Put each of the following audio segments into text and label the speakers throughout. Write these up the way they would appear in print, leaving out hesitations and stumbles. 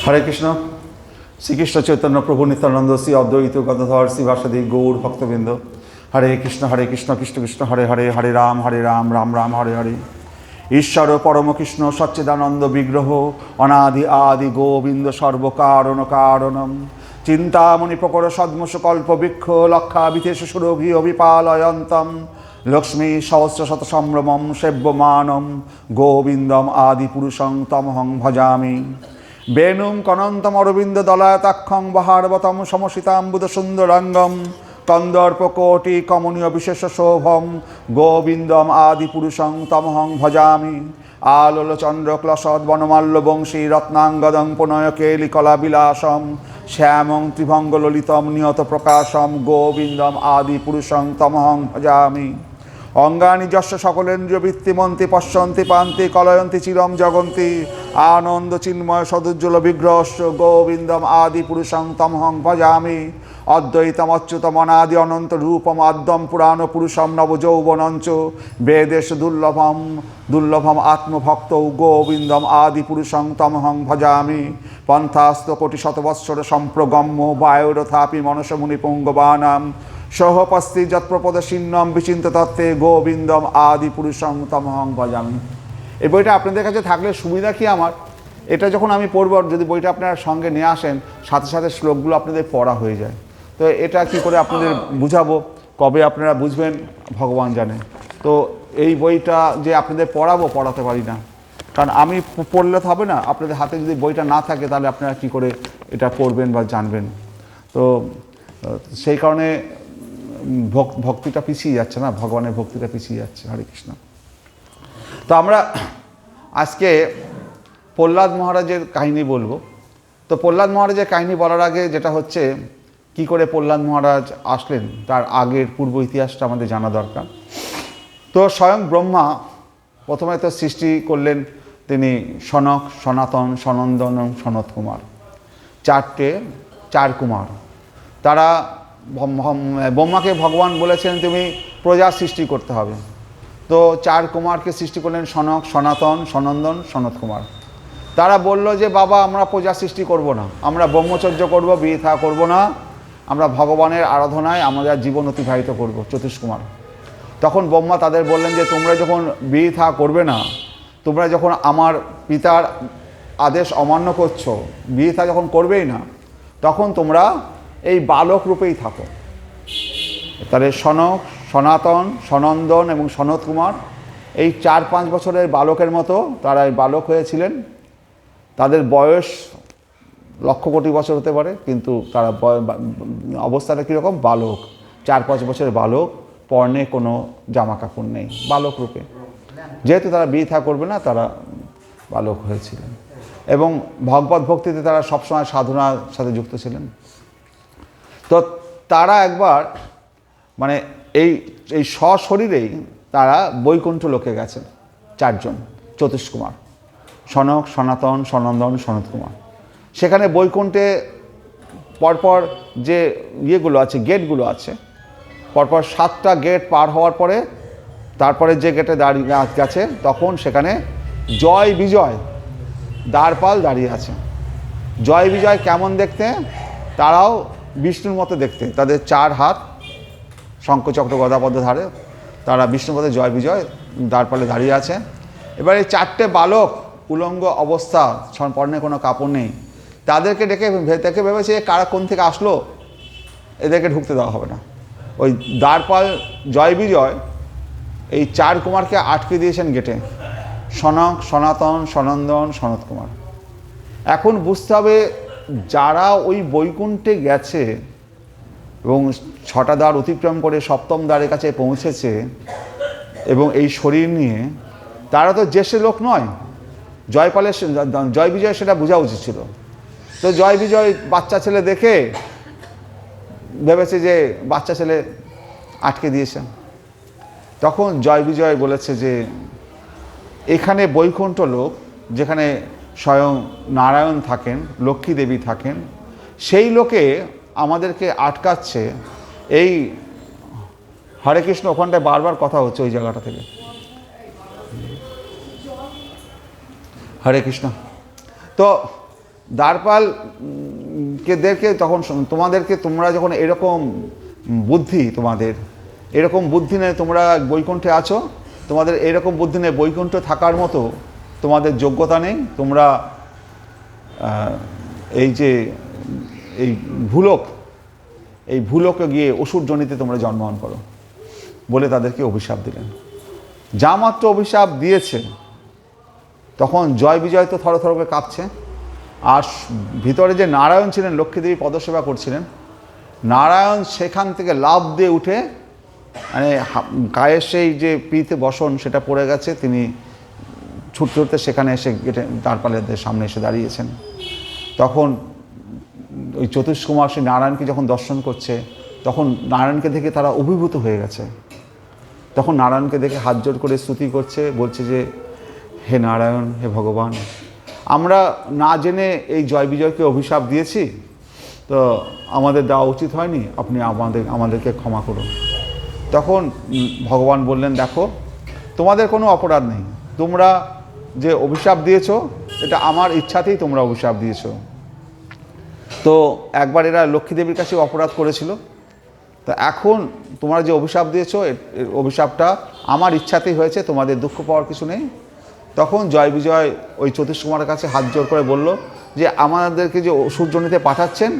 Speaker 1: হরে কৃষ্ণ। শ্রীকৃষ্ণ চৈতন্য প্রভু নিত্যানন্দ শ্রী অদ্বৈত গদাধর শ্রীবাসাদি গৌর ভক্তবৃন্দ। হরে কৃষ্ণ কৃষ্ণ কৃষ্ণ হরে হরে, হরে রাম রাম রাম হরে হরে। ঈশ্বর পরম কৃষ্ণ সচ্চিদানন্দ বিগ্রহ অনাদি আদি গোবিন্দ সর্বকারণ কারণম চিন্তামণি প্রকর সদ্মশ কল্প বৃক্ষ লক্ষাবিতেশ সুরভি অভিপালয়ন্তম লক্ষ্মী সহস্র শত সম্ভ্রমম সেব্যমানম গোবিন্দম আদি পুরুষং তমহং ভজামি। বেণুং কনন্তম অরবিন্দ দলায়তাক্ষং বহারবতম সমসিতাম্বুদ সুন্দরাঙ্গম কন্দর্পকোটি কমনীয় বিশেষ শোভম গোবিন্দম আদি পুরুষং তমহং ভজামি। আলোল চন্দ্রক্লসদ বনমাল্য বংশী রত্নাঙ্গদং পুনয় কেলিকলা বিলাসম শ্যামং ত্রিভঙ্গ ললিতম নিয়ত প্রকাশম গোবিন্দম আদি পুরুষং তমহং ভজামি। অঙ্গানি যস্য সকলেন্দ্রিয় বৃত্তিমন্তি পশ্যন্তি পান্তি কলয়ন্তি চিরম জগন্তি আনন্দ চিন্ময় সদুজ্জ্বল বিগ্রহস্য গোবিন্দম আদি পুরুষং তমহং ভজামি। অদ্বৈতম অচ্যুতম অনাদি অনন্ত রূপম আদ্যম পুরাণ পুরুষম নবযৌবনঞ্চ বেদেশ দুর্লভম আত্মভক্ত গোবিন্দম আদি পুরুষং তমহং ভজামি। পন্থাস্ত কোটি শতবৎসর সম্প্রগম্য বায়ুরথাপি মনসমুনি পুঙ্গবানাম সহপস্তি যৎপ্রপদশীর্ণম বিচিন্ত তত্ত্বে গোবিন্দম আদি পুরুষং তমহং ভজামি। এই বইটা আপনাদের কাছে থাকলে সুবিধা কি আমার, এটা যখন আমি পড়ব, যদি বইটা আপনারা সঙ্গে নিয়ে আসেন সাথে সাথে শ্লোকগুলো আপনাদের পড়া হয়ে যায়। তো এটা কি করে আপনাদের বুঝাবো, কবে আপনারা বুঝবেন ভগবান জানে। তো এই বইটা যে আপনাদের পড়াতে পারি না, কারণ আমি পড়লে তো হবে না। আপনাদের হাতে যদি বইটা না থাকে তাহলে আপনারা কি করে এটা পড়বেন বা জানবেন। তো সেই কারণে ভক্তিটা পিছিয়ে যাচ্ছে না, ভগবানের ভক্তিটা পিছিয়ে যাচ্ছে। হরে কৃষ্ণ। তো আমরা আজকে প্রহ্লাদ মহারাজের কাহিনী বলবো। তো প্রহ্লাদ মহারাজের কাহিনী বলার আগে যেটা হচ্ছে, কি করে প্রহ্লাদ মহারাজ আসলেন তার আগের পূর্ব ইতিহাসটা আমাদের জানা দরকার। তো স্বয়ং ব্রহ্মা প্রথমে তো সৃষ্টি করলেন তিনি সনক, সনাতন, সনন্দন এবং সনত কুমার, চার কুমার। তারা ব্রহ্মাকে ভগবান বলেছেন তুমি প্রজা সৃষ্টি করতে হবে। তো চার কুমারকে সৃষ্টি করলেন সনক, সনাতন, সনন্দন, সনত কুমার। তারা বলল যে বাবা আমরা প্রজা সৃষ্টি করব না, আমরা ব্রহ্মচর্য করব, বিয়ে থা করবো না, আমরা ভগবানের আরাধনায় আমাদের জীবন অতিবাহিত করব, চতুষ্কুমার। তখন ব্রহ্মা তাদের বললেন যে তোমরা যখন বিয়ে থা করবে না, তোমরা যখন আমার পিতার আদেশ অমান্য করছো, বিয়ে থা যখন করবেই না, তখন তোমরা এই বালক রূপেই থাকো। তাহলে সনক, সনাতন, সনন্দন এবং সনত কুমার এই 4-5 বছরের বালকের মতো তারা এই বালক হয়েছিলেন। তাদের বয়স লক্ষ কোটি বছর হতে পারে, কিন্তু তারা অবস্থাটা কীরকম, বালক, 4-5 বছরের বালক, পরনে কোনো জামা কাপড় নেই, বালক রূপে। যেহেতু তারা বিয়ে থা করবে না, তারা বালক হয়েছিলেন এবং ভগবত ভক্তিতে তারা সবসময় সাধনার সাথে যুক্ত ছিলেন। তো তারা একবার মানে এই সশরীরেই তারা বৈকুণ্ঠ লোকে গেছেন, 4 জন চতুষ্কুমার, সনক, সনাতন, সনন্দন, সনত কুমার। সেখানে বৈকুণ্ঠে পরপর যে ইয়েগুলো আছে, গেটগুলো আছে, পরপর 7টা গেট পার হওয়ার পরে তারপরে যে গেটে দাঁড়িয়ে গেছে, তখন সেখানে জয় বিজয় দ্বারপাল দাঁড়িয়ে আছে। জয় বিজয় কেমন দেখতে, তারাও বিষ্ণুর মতো দেখতে, তাদের 4 হাত, শঙ্খচক্র গদাপদ্ম ধারে, তারা বিষ্ণুর মতো জয় বিজয় দ্বারপালে দাঁড়িয়ে আছে। এবার এই 4টে বালক উলঙ্গ অবস্থা, পরনে কোনো কাপড় নেই, তাদেরকে দেখে ভেবেছে কারা কোন থেকে আসলো, এদেরকে ঢুকতে দেওয়া হবে না। ওই দ্বারপাল জয় বিজয় এই 4 কুমারকে আটকে দিয়েছেন গেটে, সনক, সনাতন, সনন্দন, সনত কুমার। এখন বুঝতে হবে যারা ওই বৈকুণ্ঠে গেছে এবং 6টা দ্বার অতিক্রম করে 7ম দ্বারের কাছে পৌঁছেছে এবং এই শরীর নিয়ে, তারা তো জ্যেষ্ঠ লোক নয়। জয় বিজয় সেটা বোঝা উচিত ছিল। তো জয় বিজয় বাচ্চা ছেলে দেখে ভেবেছে যে বাচ্চা ছেলে আটকে দিয়েছেন। তখন জয় বিজয় বলেছে যে এখানে বৈকুণ্ঠ লোক, যেখানে স্বয়ং নারায়ণ থাকেন, লক্ষ্মী দেবী থাকেন, সেই লোকে আমাদেরকে আটকাচ্ছে। এই হরে কৃষ্ণ ওখানটায় বারবার কথা হচ্ছে ওই জায়গাটা থেকে। হরে কৃষ্ণ। তো দ্বারপাল দেরকে তখন তোমাদেরকে, তোমরা যখন এরকম বুদ্ধি, তোমাদের এরকম বুদ্ধি নেই, তোমরা বৈকুণ্ঠে আছো, তোমাদের এরকম বুদ্ধি নেই, বৈকুণ্ঠ থাকার মতো তোমাদের যোগ্যতা নেই, তোমরা এই যে এই ভূলোকে গিয়ে অসুর জনিতে তোমরা জন্মগ্রহণ করো বলে তাদেরকে অভিশাপ দিলেন। যা মাত্র অভিশাপ দিয়েছে তখন জয় বিজয় তো থরথর করে কাঁপছে। আর ভিতরে যে নারায়ণ ছিলেন, লক্ষ্মীদেবী পদসেবা করছিলেন, নারায়ণ সেখান থেকে লাফ দিয়ে উঠে, মানে গায়ের সেই যে পিতে বসন সেটা পড়ে গেছে, তিনি ছুটতে ছুটতে সেখানে এসে গেটে দ্বারপালের সামনে এসে দাঁড়িয়েছেন। তখন ওই চতুষ্কুমার সেই নারায়ণকে যখন দর্শন করছে, তখন নারায়ণকে দেখে তারা অভিভূত হয়ে গেছে। তখন নারায়ণকে দেখে হাত জোড় করে স্তুতি করছে, বলছে যে হে নারায়ণ, হে ভগবান, আমরা না জেনে এই জয় বিজয়কে অভিশাপ দিয়েছি, তো আমাদের দেওয়া উচিত হয়নি, আপনি আমাদেরকে ক্ষমা করুন। তখন ভগবান বললেন, দেখো তোমাদের কোনো অপরাধ নেই, তোমরা যে অভিশাপ দিয়েছো এটা আমার ইচ্ছাতেই তোমরা অভিশাপ দিয়েছো। তো একবার এরা লক্ষ্মীদেবীর কাছে অপরাধ করেছিল, তো এখন তোমরা যে অভিশাপ দিয়েছো অভিশাপটা আমার ইচ্ছাতেই হয়েছে, তোমাদের দুঃখ পাওয়ার কিছু নেই। তখন জয় বিজয় ওই চতুষ্কুমারের কাছে হাত জোড় করে বলল যে আমাদেরকে যে অসুরজনিতে পাঠাচ্ছেন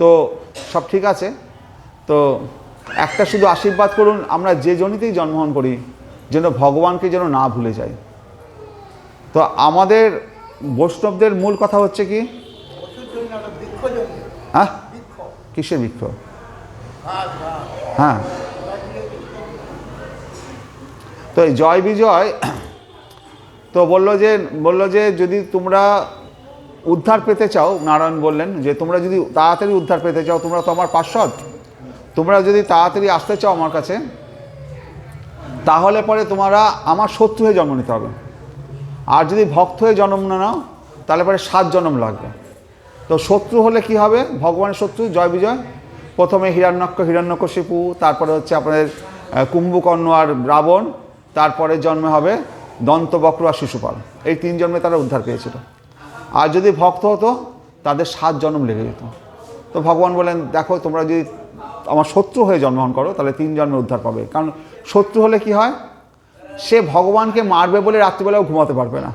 Speaker 1: তো সব ঠিক আছে, তো একটা শুধু আশীর্বাদ করুন, আমরা যে জনিতেই জন্মগ্রহণ করি যেন ভগবানকে যেন না ভুলে যাই। তো আমাদের বৈষ্ণবদের মূল কথা হচ্ছে কি, হ্যাঁ কিসের বৃক্ষ? হ্যাঁ, তো এই জয় বিজয় তো বললো যে যদি তোমরা উদ্ধার পেতে চাও, নারায়ণ বললেন যে তোমরা যদি তাড়াতাড়ি উদ্ধার পেতে চাও, তোমরা তো আমার পার্ষদ, তোমরা যদি তাড়াতাড়ি আসতে চাও আমার কাছে, তাহলে পরে তোমরা আমার শত্রু হয়ে জন্ম নিতে হবে। আর যদি ভক্ত হয়ে জন্ম না নাও তাহলে পরে 7 জন্ম লাগবে। তো শত্রু হলে কি হবে? ভগবানের শত্রু জয় বিজয়, প্রথমে হিরণ্যকশিপু, তারপরে হচ্ছে আপনাদের কুম্ভকর্ণ আর রাবণ, তারপরে জন্মে হবে দন্তবক্র আর শিশুপাল। এই 3 জন্মে তারা উদ্ধার পেয়েছিল। আর যদি ভক্ত হতো তাদের 7 জন্ম লেগে যেত। তো ভগবান বলেন, দেখো তোমরা যদি আমার শত্রু হয়ে জন্মগ্রহণ করো তাহলে 3 জন্মে উদ্ধার পাবে। কারণ শত্রু হলে কি হয়, সে ভগবানকে মারবে বলে রাত্রিবেলাও ঘুমাতে পারবে না।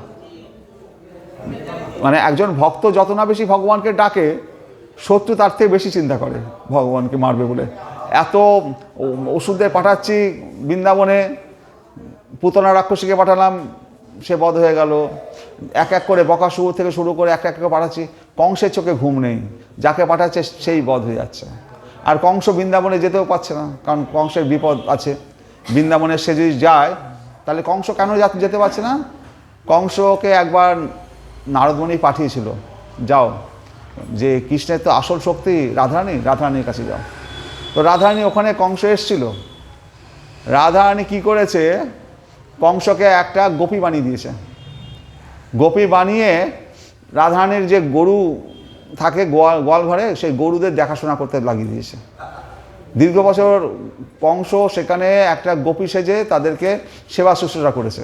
Speaker 1: মানে একজন ভক্ত যত না বেশি ভগবানকে ডাকে, শত্রু তার থেকে বেশি চিন্তা করে ভগবানকে মারবে বলে। এত ওষুধদের পাঠাচ্ছি বৃন্দাবনে, পুতনা রাক্ষসীকে পাঠালাম, সে বধ হয়ে গেল, এক এক করে বকাসুর থেকে শুরু করে এক এক করে পাঠাচ্ছি, কংসের চোখে ঘুম নেই, যাকে পাঠাচ্ছে সেই বধ হয়ে যাচ্ছে। আর কংস বৃন্দাবনে যেতেও পারছে না, কারণ কংসের বিপদ আছে। বৃন্দাবনে সে যদি যায় তাহলে কংস কেন যেতে পারছে না? কংসকে একবার নারদমণি পাঠিয়েছিল, যাও, যে কৃষ্ণের তো আসল শক্তি রাধারানীর কাছে যাও। তো রাধারানী ওখানে, কংস এসেছিল, রাধারানী কি করেছে, কংসকে একটা গোপী বানিয়ে দিয়েছে। গোপী বানিয়ে রাধারানীর যে গরু থাকে গোয়াল ঘরে, সেই গরুদের দেখাশোনা করতে লাগিয়ে দিয়েছে। দীর্ঘ বছর কংস সেখানে একটা গোপী সেজে তাদেরকে সেবা শুশ্রূষা করেছে।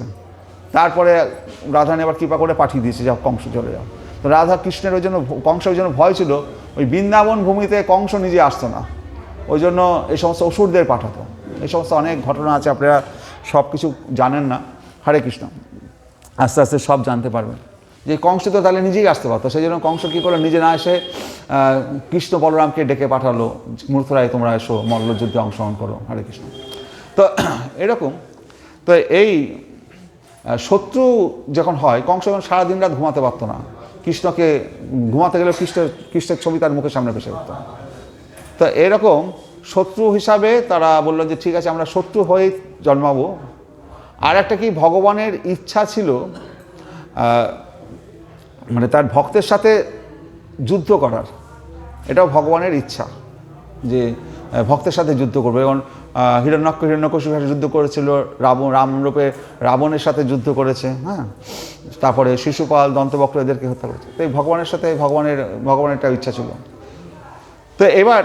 Speaker 1: তারপরে রাধারানী আবার কৃপা করে পাঠিয়ে দিয়েছে, যাও কংস চলে যাও। তো রাধা কৃষ্ণের ওই জন্য, কংসের ওই জন্য ভয় ছিল, ওই বৃন্দাবন ভূমিতে কংস নিজে আসতো না, ওই জন্য এই সমস্ত অসুরদের পাঠাতো। এই সমস্ত অনেক ঘটনা আছে, আপনারা সব কিছু জানেন না। হরে কৃষ্ণ, আস্তে আস্তে সব জানতে পারবেন। যে কংস তো তাহলে নিজেই আসতে পারতো, সেই জন্য কংস কী করলো, নিজে না এসে কৃষ্ণ বলরামকে ডেকে পাঠালো, মূর্খরাই তোমরা এসো, মল্লযুদ্ধে অংশগ্রহণ করো। হরে কৃষ্ণ। তো এরকম, তো এই শত্রু যখন হয়, কংস যখন সারাদিন রাত ঘুমাতে পারতো না, কৃষ্ণকে ঘুমাতে গেলে কৃষ্ণের ছবি তার মুখের সামনে ভেসে উঠত। তো এরকম শত্রু হিসাবে তারা বললো যে ঠিক আছে, আমরা শত্রু হয়ে জন্মাবো। আর একটা কি, ভগবানের ইচ্ছা ছিল মানে তার ভক্তের সাথে যুদ্ধ করার, এটাও ভগবানের ইচ্ছা যে ভক্তের সাথে যুদ্ধ করবে। এবং হিরণ্যকশিপুর সাথে যুদ্ধ করেছিল, রামরূপে রাবণের সাথে যুদ্ধ করেছে, হ্যাঁ, তারপরে শিশুপাল, দন্তবক্র এদেরকে হত্যা করেছে। তো এই ভগবানের সাথে ভগবানের একটা ইচ্ছা ছিল। তো এবার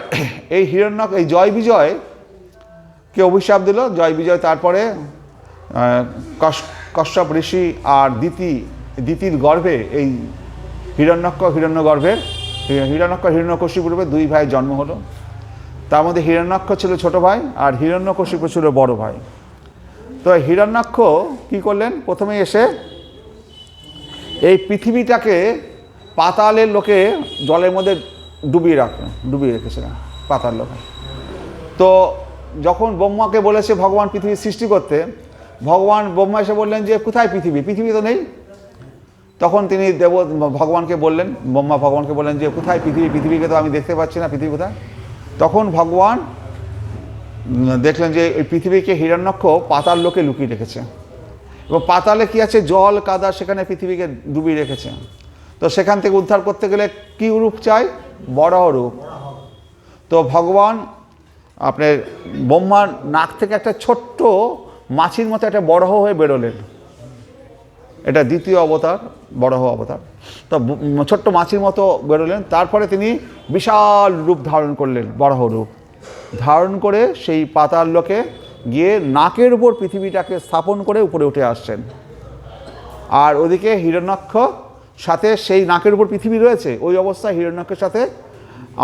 Speaker 1: এই জয় বিজয়কে অভিশাপ দিল। জয় বিজয় তারপরে কশ্যপ ঋষি আর দিতির গর্ভে এই হিরণ্যাক্ষ হিরণ্যগর্ভের হিরণ্যাক্ষ হিরণ্যকশিপুর রূপে দুই ভাইয়ের জন্ম হলো। তার মধ্যে হিরণ্যাক্ষ ছিল ছোট ভাই আর হিরণ্যকশিপু ছিল বড় ভাই। তো হিরণ্যাক্ষ কী করলেন, প্রথমে এসে এই পৃথিবীটাকে পাতালের লোকে জলের মধ্যে ডুবিয়ে রেখেছিলেন পাতাল লোকে। তো যখন ব্রহ্মাকে বলেছে ভগবান পৃথিবী সৃষ্টি করতে, ব্রহ্মা এসে বললেন যে কোথায় পৃথিবী, পৃথিবী তো নেই। তখন তিনি ভগবানকে বললেন, ব্রহ্মা ভগবানকে বললেন যে কোথায় পৃথিবী, পৃথিবীকে তো আমি দেখতে পাচ্ছি না, পৃথিবী কোথায়। তখন ভগবান দেখলেন যে এই পৃথিবীকে হিরণ্যাক্ষ পাতাল লোকে লুকিয়ে রেখেছে এবং পাতালে কি আছে, জল কাদা, সেখানে পৃথিবীকে ডুবিয়ে রেখেছে। তো সেখান থেকে উদ্ধার করতে গেলে কি রূপ চাই, বরাহ রূপ। তো ভগবান আপনার ব্রহ্মার নাক থেকে একটা ছোট্ট মাছির মতো একটা বরাহ হয়ে বেরোলেন। এটা দ্বিতীয় অবতার, বরাহ অবতার। তো ছোট্ট মাছির মতো বেরোলেন। তারপরে তিনি বিশাল রূপ ধারণ করলেন, বরাহ রূপ ধারণ করে সেই পাতাল লোকে গিয়ে নাকের উপর পৃথিবীটাকে স্থাপন করে উপরে উঠে আসছেন। আর ওদিকে হিরণ্যাক্ষ সাথে সেই নাকের উপর পৃথিবী রয়েছে, ওই অবস্থায় হিরণ্যাক্ষের সাথে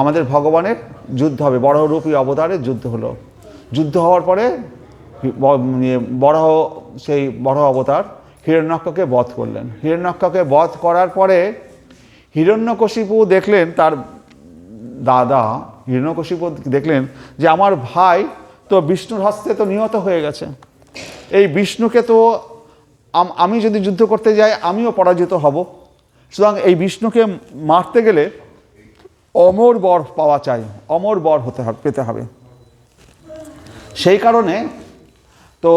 Speaker 1: আমাদের ভগবানের যুদ্ধ হবে, বরাহরূপী অবতারের যুদ্ধ হলো। যুদ্ধ হওয়ার পরে সেই বরাহ অবতার হিরণ্যাক্ষকে বধ করলেন। হিরণ্যাক্ষকে বধ করার পরে হিরণ্যকশিপু দেখলেন, তার দাদা হিরণ্যকশিপু দেখলেন যে আমার ভাই তো বিষ্ণুর হস্তে তো নিহত হয়ে গেছে, এই বিষ্ণুকে তো আমি যদি যুদ্ধ করতে যাই আমিও পরাজিত হব, সুতরাং এই বিষ্ণুকে মারতে গেলে অমর বর পাওয়া চাই, অমর বর পেতে হবে। সেই কারণে তো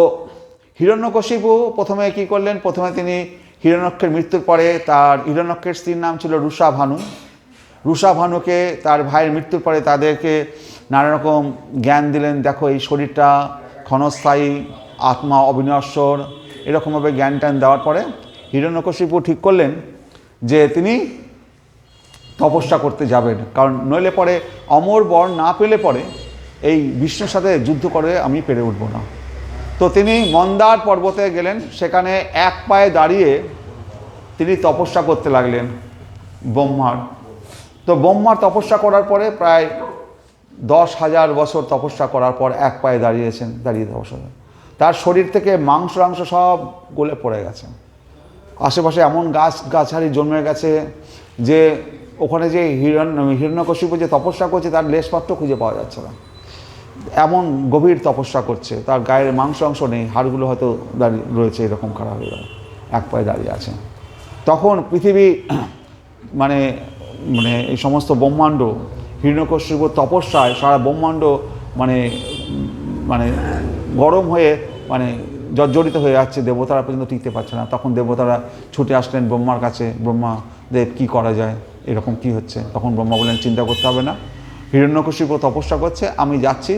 Speaker 1: হিরণ্যকশিপু প্রথমে কি করলেন, প্রথমে তিনি হিরণ্যাক্ষের মৃত্যুর পরে তার হিরণ্যাক্ষের স্ত্রীর নাম ছিল রুষাভানু। রুষাভানুকে তার ভাইয়ের মৃত্যুর পরে তাদেরকে নানা রকম জ্ঞান দিলেন, দেখো এই শরীরটা ক্ষণস্থায়ী, আত্মা অবিনশ্বর, এরকমভাবে জ্ঞান ট্যান দেওয়ার পরে হিরণ্যকশিপু ঠিক করলেন যে তিনি তপস্যা করতে যাবেন, কারণ নইলে পরে অমর বর না পেলে পরে এই বিষ্ণুর সাথে যুদ্ধ করে আমি পেরে উঠব না। তো তিনি মন্দার পর্বতে গেলেন, সেখানে এক পায়ে দাঁড়িয়ে তিনি তপস্যা করতে লাগলেন ব্রহ্মার। তো ব্রহ্মার তপস্যা করার পরে প্রায় 10,000 বছর তপস্যা করার পর এক পায়ে দাঁড়িয়ে তপস্যা, তার শরীর থেকে মাংস সব গলে পড়ে গেছে। আশেপাশে এমন গাছালি জন্মে গেছে যে ওখানে যে হিরণ্যকশিপু যে তপস্যা করছে তার লেশমাত্র খুঁজে পাওয়া যাচ্ছে না, এমন গভীর তপস্যা করছে, তার গায়ের মাংস নেই, হাড়গুলো হয়তো দাঁড়িয়ে রয়েছে, এরকম খারাপ হয়ে গেল, এক পায়ে দাঁড়িয়ে আছে। তখন পৃথিবী মানে এই সমস্ত ব্রহ্মাণ্ড হিরণ্যকশিপুর তপস্যায় সারা ব্রহ্মাণ্ড মানে গরম হয়ে জর্জরিত হয়ে যাচ্ছে, দেবতারা পর্যন্ত টিকতে পারছে না। তখন দেবতারা ছুটে আসলেন ব্রহ্মার কাছে, ব্রহ্মাদেব কি করা যায়, এরকম কি হচ্ছে। তখন ব্রহ্মা বললেন চিন্তা করতে হবে না, হিরণ্যকশিপু তপস্যা করছে, আমি যাচ্ছি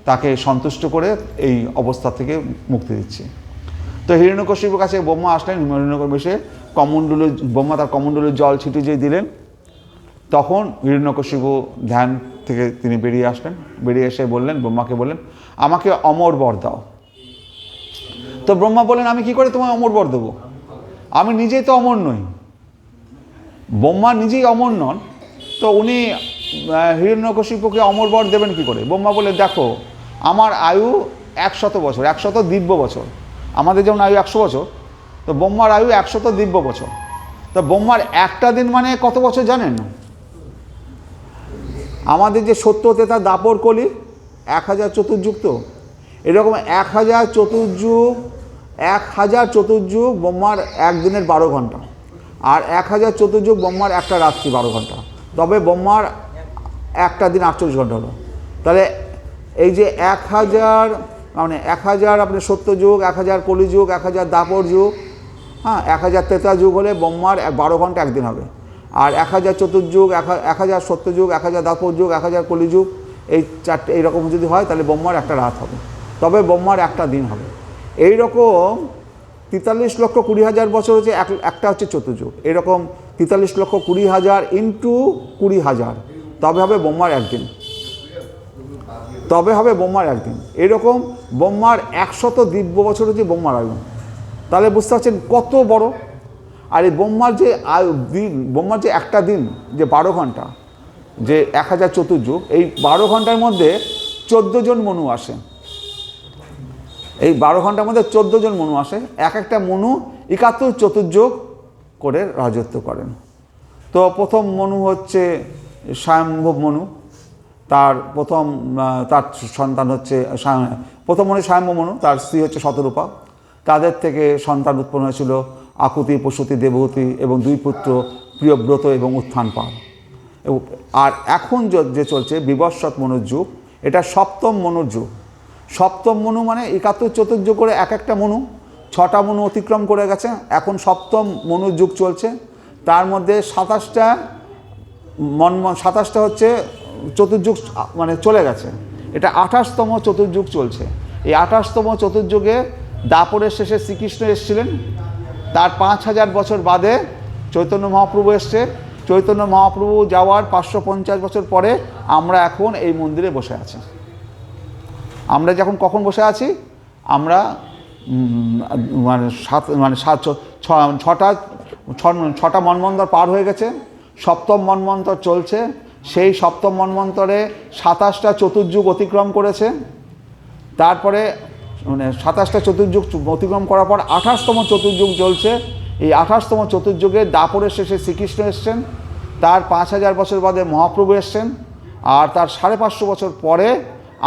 Speaker 1: তাকে সন্তুষ্ট করে এই অবস্থা থেকে মুক্তি দিচ্ছি। তো হিরণ্যকশিপুর কাছে ব্রহ্মা আসলেন, হিরণ্যকশিপু এসে ব্রহ্মা তার কমণ্ডলের জল ছিটিয়ে দিলেন। তখন হিরণ্যকশিপু ধ্যান থেকে তিনি বেরিয়ে আসলেন, বেরিয়ে এসে বললেন, ব্রহ্মাকে বললেন আমাকে অমর বর দাও। তো ব্রহ্মা বললেন আমি কি করে তোমায় অমর বর দেবো, আমি নিজেই তো অমর নই। ব্রহ্মা নিজেই অমর নন, তো উনি হিরণ্যকশিপুকে অমর বর দেবেন কি করে। ব্রহ্মা বলে দেখো আমার আয়ু 100 বছর, 100 দিব্য বছর, আমাদের যেমন আয়ু 100 বছর, তো ব্রহ্মার আয়ু 100 দিব্য বছর। তো ব্রহ্মার একটা দিন মানে কত বছর জানেন, আমাদের যে সত্য তেতা দাপর কলি 1000 চতুর্যুগ, তো এরকম 1000 চতুর্যুগ ব্রহ্মার একদিনের 12 ঘন্টা, আর 1000 চতুর্যুগ ব্রহ্মার একটা রাত্রি 12 ঘন্টা, তবে ব্রহ্মার একটা দিন 48 ঘন্টা হলো। তাহলে এই যে 1000 আপনার সত্যযুগ, 1000 কলিযুগ, 1000 দাপর যুগ, হ্যাঁ 1000 তেতা যুগ হলে ব্রহ্মার 12 ঘন্টা একদিন হবে। আর 1000 চতুর্যুগ, 1000 সত্যযুগ, 1000 দাপর যুগ, 1000 কলিযুগ, এই চারটে এইরকম যদি হয় তাহলে ব্রহ্মার একটা রাত হবে, তবে ব্রহ্মার একটা দিন হবে। এইরকম 43,20,000 বছর হচ্ছে একটা হচ্ছে চতুর্যুগ, এরকম 43,20,000 ইন্টু 20,000, তবে হবে ব্রহ্মার একদিন, এরকম ব্রহ্মার 100 দিব্য বছর হচ্ছে ব্রহ্মার আয়ু। তাহলে বুঝতে পারছেন কত বড়। আর এই ব্রহ্মার যে একটা দিন যে 12 ঘন্টা, যে 1000 চতুর্যুগ, এই 12 ঘন্টার মধ্যে 14 জন মনু আসে। এই 12 ঘন্টার মধ্যে 14 জন মনু আসে। এক একটা মনু 71 চতুর্যুগ করে রাজত্ব করেন। তো প্রথম মনু হচ্ছে স্বয়ম্ভব মনু, তার সন্তান হচ্ছে প্রথম মনু স্বয়ম্ভব মনু, তার স্ত্রী হচ্ছে শতরূপা। তাদের থেকে সন্তান উৎপন্ন হয়েছিল আকুতি, প্রসূতি, দেবহূতি এবং 2 পুত্র প্রিয়ব্রত এবং উত্থানপাল। আর এখন যে চলছে বিবস্বত মনুর যুগ, এটা সপ্তম মনুর যুগ। সপ্তম মনু মানে 71 চতুর্যুগ করে এক একটা মনু, 6টা মনু অতিক্রম করে গেছে, এখন সপ্তম মনুর যুগ চলছে। তার মধ্যে 27টা হচ্ছে চতুর্যুগ মানে চলে গেছে, এটা 28তম চতুর্যুগ চলছে। এই 28তম চতুর্যুগে দাপরের শেষে শ্রীকৃষ্ণ এসেছিলেন, তার 5000 বছর বাদে চৈতন্য মহাপ্রভু এসছে। চৈতন্য মহাপ্রভু যাওয়ার 550 বছর পরে আমরা এখন এই মন্দিরে বসে আছি। আমরা যখন কখন বসে আছি, আমরা ছটা মন্বন্তর পার হয়ে গেছে, সপ্তম মন্বন্তর চলছে। সেই সপ্তম মন্বন্তরে 27টা চতুর্যুগ অতিক্রম করেছে। তারপরে 27টা চতুর্যুগ অতিক্রম করার পর 28তম চতুর্যুগ চলছে। এই 28তম চতুর্যুগে দাপরের শেষে শ্রীকৃষ্ণ এসছেন, তার 5000 বছর বাদে মহাপ্রভু এসছেন, আর তার 550 বছর পরে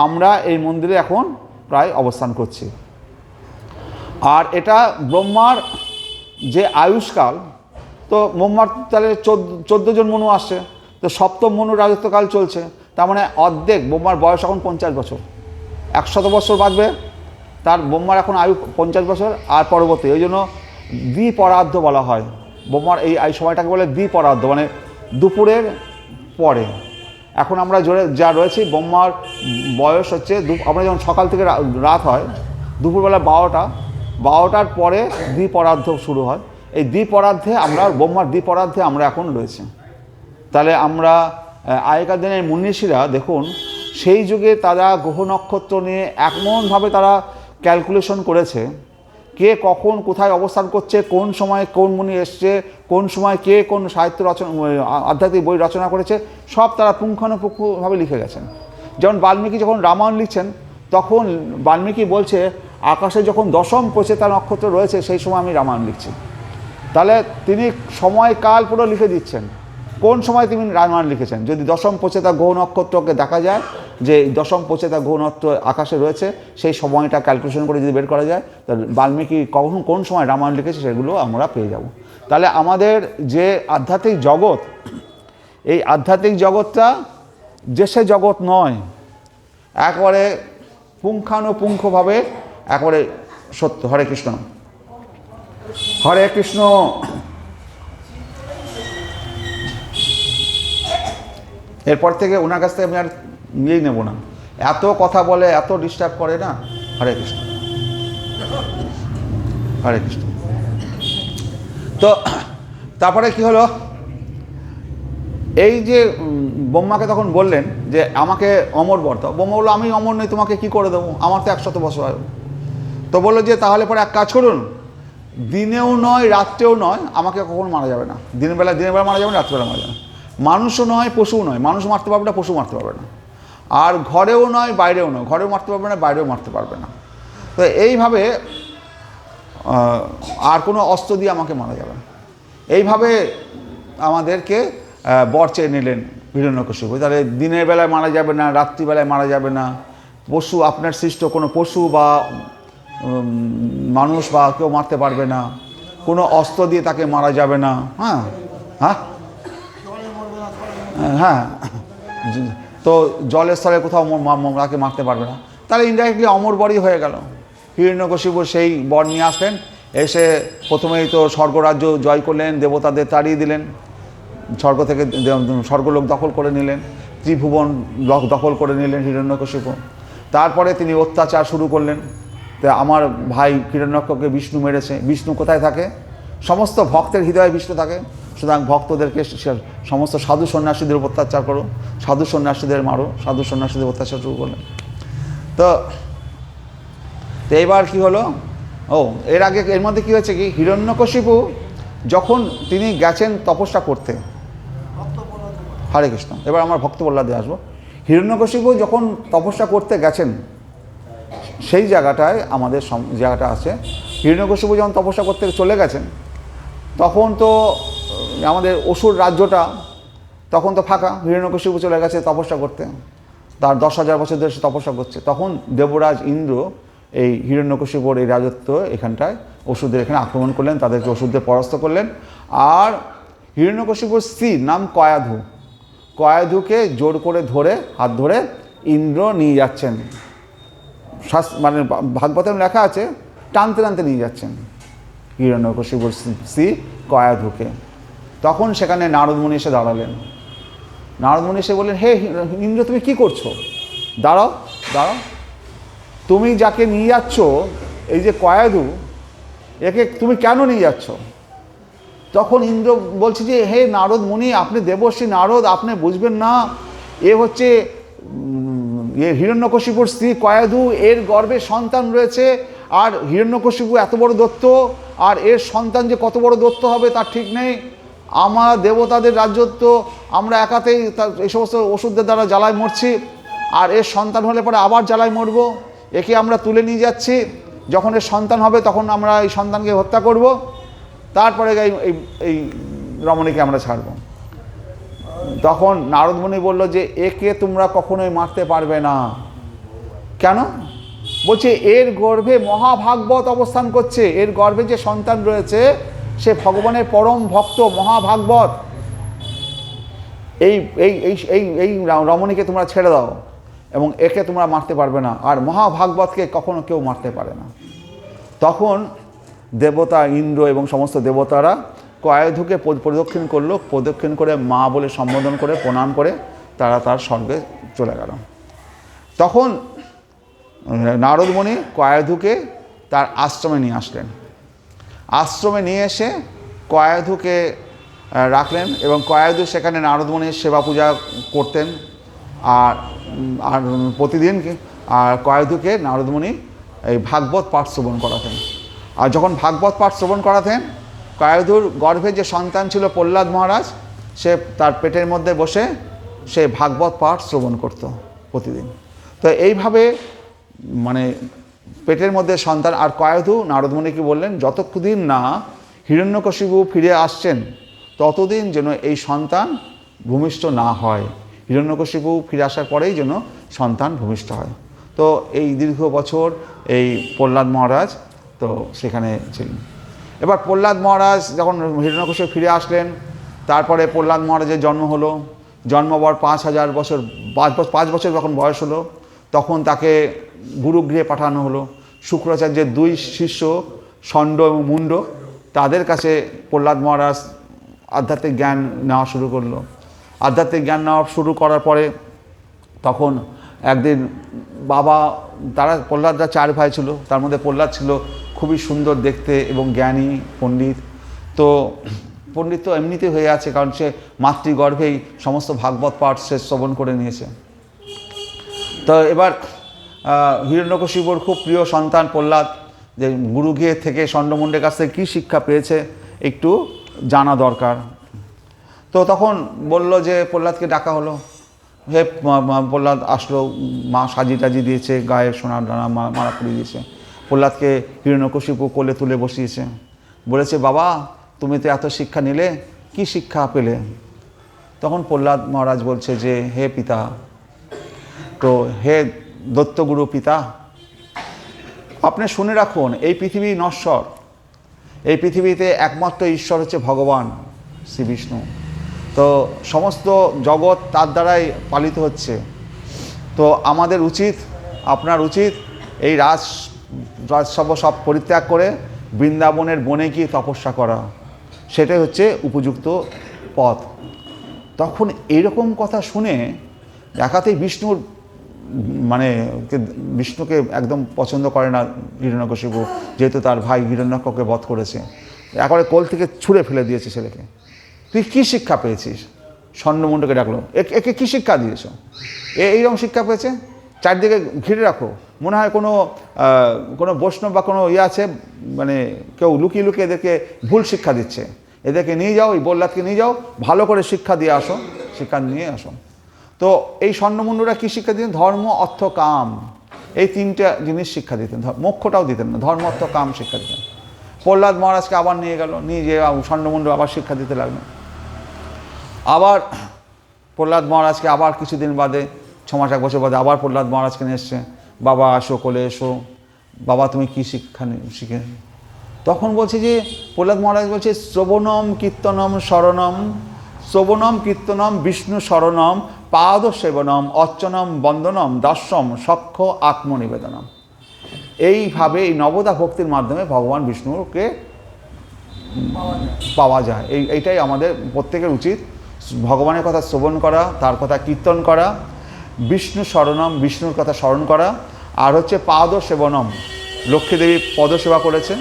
Speaker 1: আমরা এই মন্দিরে এখন প্রায় অবস্থান করছি। আর এটা ব্রহ্মার যে আয়ুষ্কাল, তো ব্রহ্মার তাহলে 14 জন মনু আসছে, তো সপ্তম মনু রাজত্বকাল চলছে। তার মানে অর্ধেক, ব্রহ্মার বয়স এখন 50 বছর, 100 বছর বাঁচবে। তার ব্রহ্মার এখন আয়ু 50 বছর আর পরবর্তী, ওই জন্য দ্বিপরার্ধ বলা হয় ব্রহ্মার এই সময়টাকে বলে দ্বিপরার্ধ, মানে দুপুরের পরে। এখন আমরা যা রয়েছি, ব্রহ্মার বয়স হচ্ছে আমরা যখন সকাল থেকে রাত হয়, দুপুরবেলা 12টার পরে দ্বিপরার্ধ শুরু হয়। এই দ্বিপরার্ধে আমরা, ব্রহ্মার দ্বিপরার্ধে আমরা এখন রয়েছি। তাহলে আমরা আগেকার দিনের মুনিষীরা দেখুন, সেই যুগে তারা গ্রহ নক্ষত্র নিয়ে এমনভাবে তারা ক্যালকুলেশন করেছে, কে কখন কোথায় অবস্থান করছে, কোন সময় কোন মুনি এসছে, কোন সময় কে কোন সাহিত্য রচনা, আধ্যাত্মিক বই রচনা করেছে, সব তারা পুঙ্খানুপুঙ্খভাবে লিখে গেছেন। যেমন বাল্মীকি যখন রামায়ণ লিখছেন, তখন বাল্মীকি বলছে আকাশে যখন 10ম প্রচেতা নক্ষত্র রয়েছে সেই সময় আমি রামায়ণ লিখছি। তাহলে তিনি সময়কাল পুরো লিখে দিচ্ছেন, কোন সময় তিনি রামায়ণ লিখেছেন। যদি 10ম প্রচেতা গ্রহ নক্ষত্রকে দেখা যায় যে 10ম প্রচেতা গ্রহ নক্ষত্র আকাশে রয়েছে, সেই সময়টা ক্যালকুলেশন করে যদি বের করা যায়, তাহলে বাল্মীকি কোন সময় রামায়ণ লিখেছে সেগুলো আমরা পেয়ে যাব। তাহলে আমাদের যে আধ্যাত্মিক জগৎ, এই আধ্যাত্মিক জগৎটা যে সে জগৎ নয়, একবারে পুঙ্খানুপুঙ্খভাবে একবারে সত্য। হরে কৃষ্ণ, হরে কৃষ্ণ। এরপর থেকে ওনার কাছ থেকে আমি আর নিয়েই নেব না, এত কথা বলে, এত ডিস্টার্ব করে না। হরে কৃষ্ণ, হরে কৃষ্ণ। তো তারপরে কি হলো, এই যে ব্রহ্মাকে তখন বললেন যে আমাকে অমর বর দাও। ব্রহ্মা বললো আমি অমর নেই, তোমাকে কি করে দেবো, আমার তো 100 বছর আয়ু। তো বললো যে তাহলে পরে এক কাজ করুন, দিনেও নয় রাত্রেও নয়, আমাকে কখনো মারা যাবে না। দিনের বেলা মারা যাবে না, রাত্রেবেলা মারা যাবে না। মানুষও নয় পশুও নয়, মানুষ মারতে পারবে না, পশু মারতে পারবে না। আর ঘরেও নয় বাইরেও নয়, ঘরেও মারতে পারবে না, বাইরেও মারতে পারবে না। তো এইভাবে আর কোনো অস্ত্র দিয়ে আমাকে মারা যাবে না, এইভাবে আমাদেরকে বর চেয়ে নিলেন হিরণ্যকশিপু। তাহলে দিনের বেলায় মারা যাবে না, রাত্রিবেলায় মারা যাবে না, পশু আপনার সৃষ্ট কোনো পশু বা মানুষ বা কেউ মারতে পারবে না, কোনো অস্ত্র দিয়ে তাকে মারা যাবে না। হ্যাঁ হ্যাঁ হ্যাঁ, তো জলের স্থলে কোথাও তাকে মারতে পারবে না। তাহলে ইনডাইরেক্টলি অমর বরই হয়ে গেল। হিরণ্যকশিপু সেই বর নিয়ে আসলেন, এসে প্রথমেই তো স্বর্গরাজ্য জয় করলেন, দেবতাদের তাড়িয়ে দিলেন, স্বর্গ থেকে স্বর্গলোক দখল করে নিলেন, ত্রিভুবন দখল করে নিলেন হিরণ্যকশিপু। তারপরে তিনি অত্যাচার শুরু করলেন। তো আমার ভাই হিরণ্যককে বিষ্ণু মেরেছে। বিষ্ণু কোথায় থাকে? সমস্ত ভক্তের হৃদয়ে বিষ্ণু থাকে। সুতরাং ভক্তদেরকে সমস্ত সাধু সন্ন্যাসীদের উপর অত্যাচার করো, সাধু সন্ন্যাসীদের মারো, সাধু সন্ন্যাসীদের অত্যাচার শুরু করলেন। তো এইবার কি হলো, এর আগে এর মধ্যে কী হয়েছে কি, হিরণ্যকশিপু যখন তিনি গেছেন তপস্যা করতে, হরে কৃষ্ণ, এবার আমার ভক্ত প্রহ্লাদে আসবো। হিরণ্যকশিপু যখন তপস্যা করতে গেছেন সেই জায়গাটায় আমাদের জায়গাটা আছে, হিরণ্যকশিপু যখন তপস্যা করতে চলে গেছেন তখন তো আমাদের অসুর রাজ্যটা তখন তো ফাঁকা, হিরণ্যকশিপু চলে গেছে তপস্যা করতে, তার 10,000 বছর ধরে সে তপস্যা করছে। তখন দেবরাজ ইন্দ্র এই হিরণ্যকশিপুর এই রাজত্ব এখানটায় অসুরদের এখানে আক্রমণ করলেন, তাদেরকে অসুরদের পরাস্ত করলেন। আর হিরণ্যকশিপুর স্ত্রীর নাম কয়াধু, কয়াধুকে জোর করে ধরে হাত ধরে ইন্দ্র নিয়ে যাচ্ছেন, মানে ভাগবতের লেখা আছে টানতে টানতে নিয়ে যাচ্ছেন হিরণ্যকশিপুর স্ত্রী কয়াধুকে। তখন সেখানে নারদমুনি এসে দাঁড়ালেন। নারদমুনি এসে বললেন, হে ইন্দ্র, তুমি কি করছো? দাঁড়াও দাঁড়াও, তুমি যাকে নিয়ে যাচ্ছ এই যে কয়াধু, একে তুমি কেন নিয়ে যাচ্ছ? তখন ইন্দ্র বলছে যে, হে নারদ মুনি, আপনি দেবর্ষি নারদ, আপনি বুঝবেন না, এ হচ্ছে হিরণ্যকশিপুর স্ত্রী কয়াধু, এর গর্ভে সন্তান রয়েছে। আর হিরণ্যকশিপু এত বড় দৈত্য, আর এর সন্তান যে কত বড় দৈত্য হবে তার ঠিক নেই। আমার দেবতাদের রাজ্যত্ব আমরা একাতেই এই সমস্ত ওষুধদের দ্বারা জ্বালায় মরছি, আর এর সন্তান হলে পরে আবার জ্বালায় মরব। একে আমরা তুলে নিয়ে যাচ্ছি, যখন এর সন্তান হবে তখন আমরা এই সন্তানকে হত্যা করব, তারপরে এই রমণীকে আমরা ছাড়ব। তখন নারদমুনি বলল যে, একে তোমরা কখনোই মারতে পারবে না। কেন? বলছে, এর গর্ভে মহাভাগবত অবস্থান করছে, এর গর্ভে যে সন্তান রয়েছে সে ভগবানের পরম ভক্ত মহাভাগবত। এই এই এই এই এই রমণীকে তোমরা ছেড়ে দাও এবং একে তোমরা মারতে পারবে না, আর মহাভাগবতকে কখনো কেউ মারতে পারে না। তখন দেবতা ইন্দ্র এবং সমস্ত দেবতারা কয়াধুকে প্রদক্ষিণ করলো, প্রদক্ষিণ করে মা বলে সম্বোধন করে প্রণাম করে তারা তার স্বর্গে চলে গেল। তখন নারদমুনি কয়াধুকে তার আশ্রমে নিয়ে আসলেন। আশ্রমে নিয়ে এসে কয়াধুকে রাখলেন এবং কয়াধু সেখানে নারদমুনির সেবা পূজা করতেন। আর আর প্রতিদিন আর কয়াধুকে নারদমুনি এই ভাগবত পাঠ শ্রবণ করাতেন। আর যখন ভাগবত পাঠ শ্রবণ করাতেন, কয়াধুর গর্ভে যে সন্তান ছিল প্রহ্লাদ মহারাজ, সে তার পেটের মধ্যে বসে সে ভাগবত পাঠ শ্রবণ করত প্রতিদিন। তো এইভাবে মানে পেটের মধ্যে সন্তান। আর কয়াধু নারদমুনিকে বললেন, যতদিন না হিরণ্যকশিপু ফিরে আসছেন ততদিন যেন এই সন্তান ভূমিষ্ঠ না হয়, হিরণ্যকশিপু ফিরে আসার পরেই যেন সন্তান ভূমিষ্ঠ হয়। তো এই দীর্ঘ বছর এই প্রহ্লাদ মহারাজ তো সেখানে ছিলেন। এবার প্রহ্লাদ মহারাজ যখন হিরণ্যকশিপু ফিরে আসলেন, তারপরে প্রহ্লাদ মহারাজের জন্ম হলো। জন্ম হওয়ার 5 বছর যখন বয়স হলো, তখন তাকে গুরুগৃহে পাঠানো হলো। শুক্রাচার্যের 2 শিষ্য ষণ্ড এবং মুণ্ড, তাদের কাছে প্রহ্লাদ মহারাজ আধ্যাত্মিক জ্ঞান নেওয়া শুরু করলো। আধ্যাত্মিক জ্ঞান নেওয়া শুরু করার পরে তখন একদিন বাবা, তারা প্রহ্লাদরা 4 ভাই ছিল, তার মধ্যে প্রহ্লাদ ছিল খুবই সুন্দর দেখতে এবং জ্ঞানী পণ্ডিত। তো পণ্ডিত তো এমনিতেই হয়ে আছে, কারণ সে মাতৃগর্ভেই সমস্ত ভাগবত পাঠ সে শ্রবণ করে নিয়েছে। তো এবার হিরণ্যকশিপুর খুব প্রিয় সন্তান প্রহ্লাদ, যে গুরুগৃহে থেকে ষণ্ডমুণ্ডের কাছ থেকে কী শিক্ষা পেয়েছে একটু জানা দরকার। তো তখন বলল যে, প্রহ্লাদকে ডাকা হলো। হে প্রহ্লাদ আসলো, মা সাজি টাজি দিয়েছে, গায়ে সোনার ডানা মালা পরিয়ে দিয়েছে। প্রহ্লাদকে হিরণ্যকশিপু কোলে তুলে বসিয়েছে, বলেছে, বাবা তুমি তো এত শিক্ষা নিলে, কি শিক্ষা পেলে? তখন প্রহ্লাদ মহারাজ বলছে যে, হে পিতা, তো হে দত্তগুরু পিতা, আপনি শুনে রাখুন, এই পৃথিবী নশ্বর, এই পৃথিবীতে একমাত্র ঈশ্বর হচ্ছে ভগবান শ্রী বিষ্ণু। তো সমস্ত জগৎ তার দ্বারাই পালিত হচ্ছে। তো আমাদের উচিত, আপনার উচিত এই রাজসভা সব পরিত্যাগ করে বৃন্দাবনের বনে গিয়ে তপস্যা করা, সেটাই হচ্ছে উপযুক্ত পথ। তখন এইরকম কথা শুনে একাতেই বিষ্ণুর মানে বিষ্ণুকে একদম পছন্দ করে না হিরণ্যকশিপু, যেহেতু তার ভাই হিরণ্যককে বধ করেছে। একবারে কোল থেকে ছুঁড়ে ফেলে দিয়েছে ছেলেকে। তুই কী শিক্ষা পেয়েছিস? ষণ্ডমুণ্ডকে ডাকলো, একে কী শিক্ষা দিয়েছ? এইরকম শিক্ষা পেয়েছে, চারদিকে ঘিরে রাখো, মনে হয় কোনো বৈষ্ণব বা কোনো আছে, মানে কেউ লুকিয়ে লুকিয়ে এদেরকে ভুল শিক্ষা দিচ্ছে। এদেরকে নিয়ে যাও, এই প্রহ্লাদকে নিয়ে যাও, ভালো করে শিক্ষা দিয়ে আসো, শিক্ষা নিয়ে আসো। তো এই স্বর্ণমুণ্ডরা কী শিক্ষা দিতেন? ধর্ম, অর্থ, কাম, এই তিনটা জিনিস শিক্ষা দিতেন। মোক্ষটাও দিতেন না, ধর্ম, অর্থ, কাম শিক্ষা দিতেন। প্রহ্লাদ মহারাজকে আবার নিয়ে গেল, নিয়ে যেয়ে স্বর্ণমুণ্ড আবার শিক্ষা দিতে লাগলো। আবার প্রহ্লাদ মহারাজকে আবার কিছুদিন বাদে, 6 মাস 1 বছর বাদে আবার প্রহ্লাদ মহারাজকে নিয়ে এসছে, বাবা আসো, কোলে এসো, বাবা তুমি কী শিক্ষা শিখে। তখন বলছে যে, প্রহ্লাদ মহারাজ বলছে, শ্রবণম কীর্তনম শরণম, শ্রবণম কীর্তনম বিষ্ণু শরণম, পাদ সেবনম অর্চনম বন্দনম দাস্যম সখ্য আত্মনিবেদনম। এইভাবে এই নবদা ভক্তির মাধ্যমে ভগবান বিষ্ণুকে পাওয়া যায়। এইটাই আমাদের প্রত্যেকের উচিত, ভগবানের কথা শ্রবণ করা, তার কথা কীর্তন করা, বিষ্ণু শরণম, বিষ্ণুর কথা স্মরণ করা, আর হচ্ছে পাদ সেবনম, লক্ষ্মীদেবী পদসেবা করেছেন,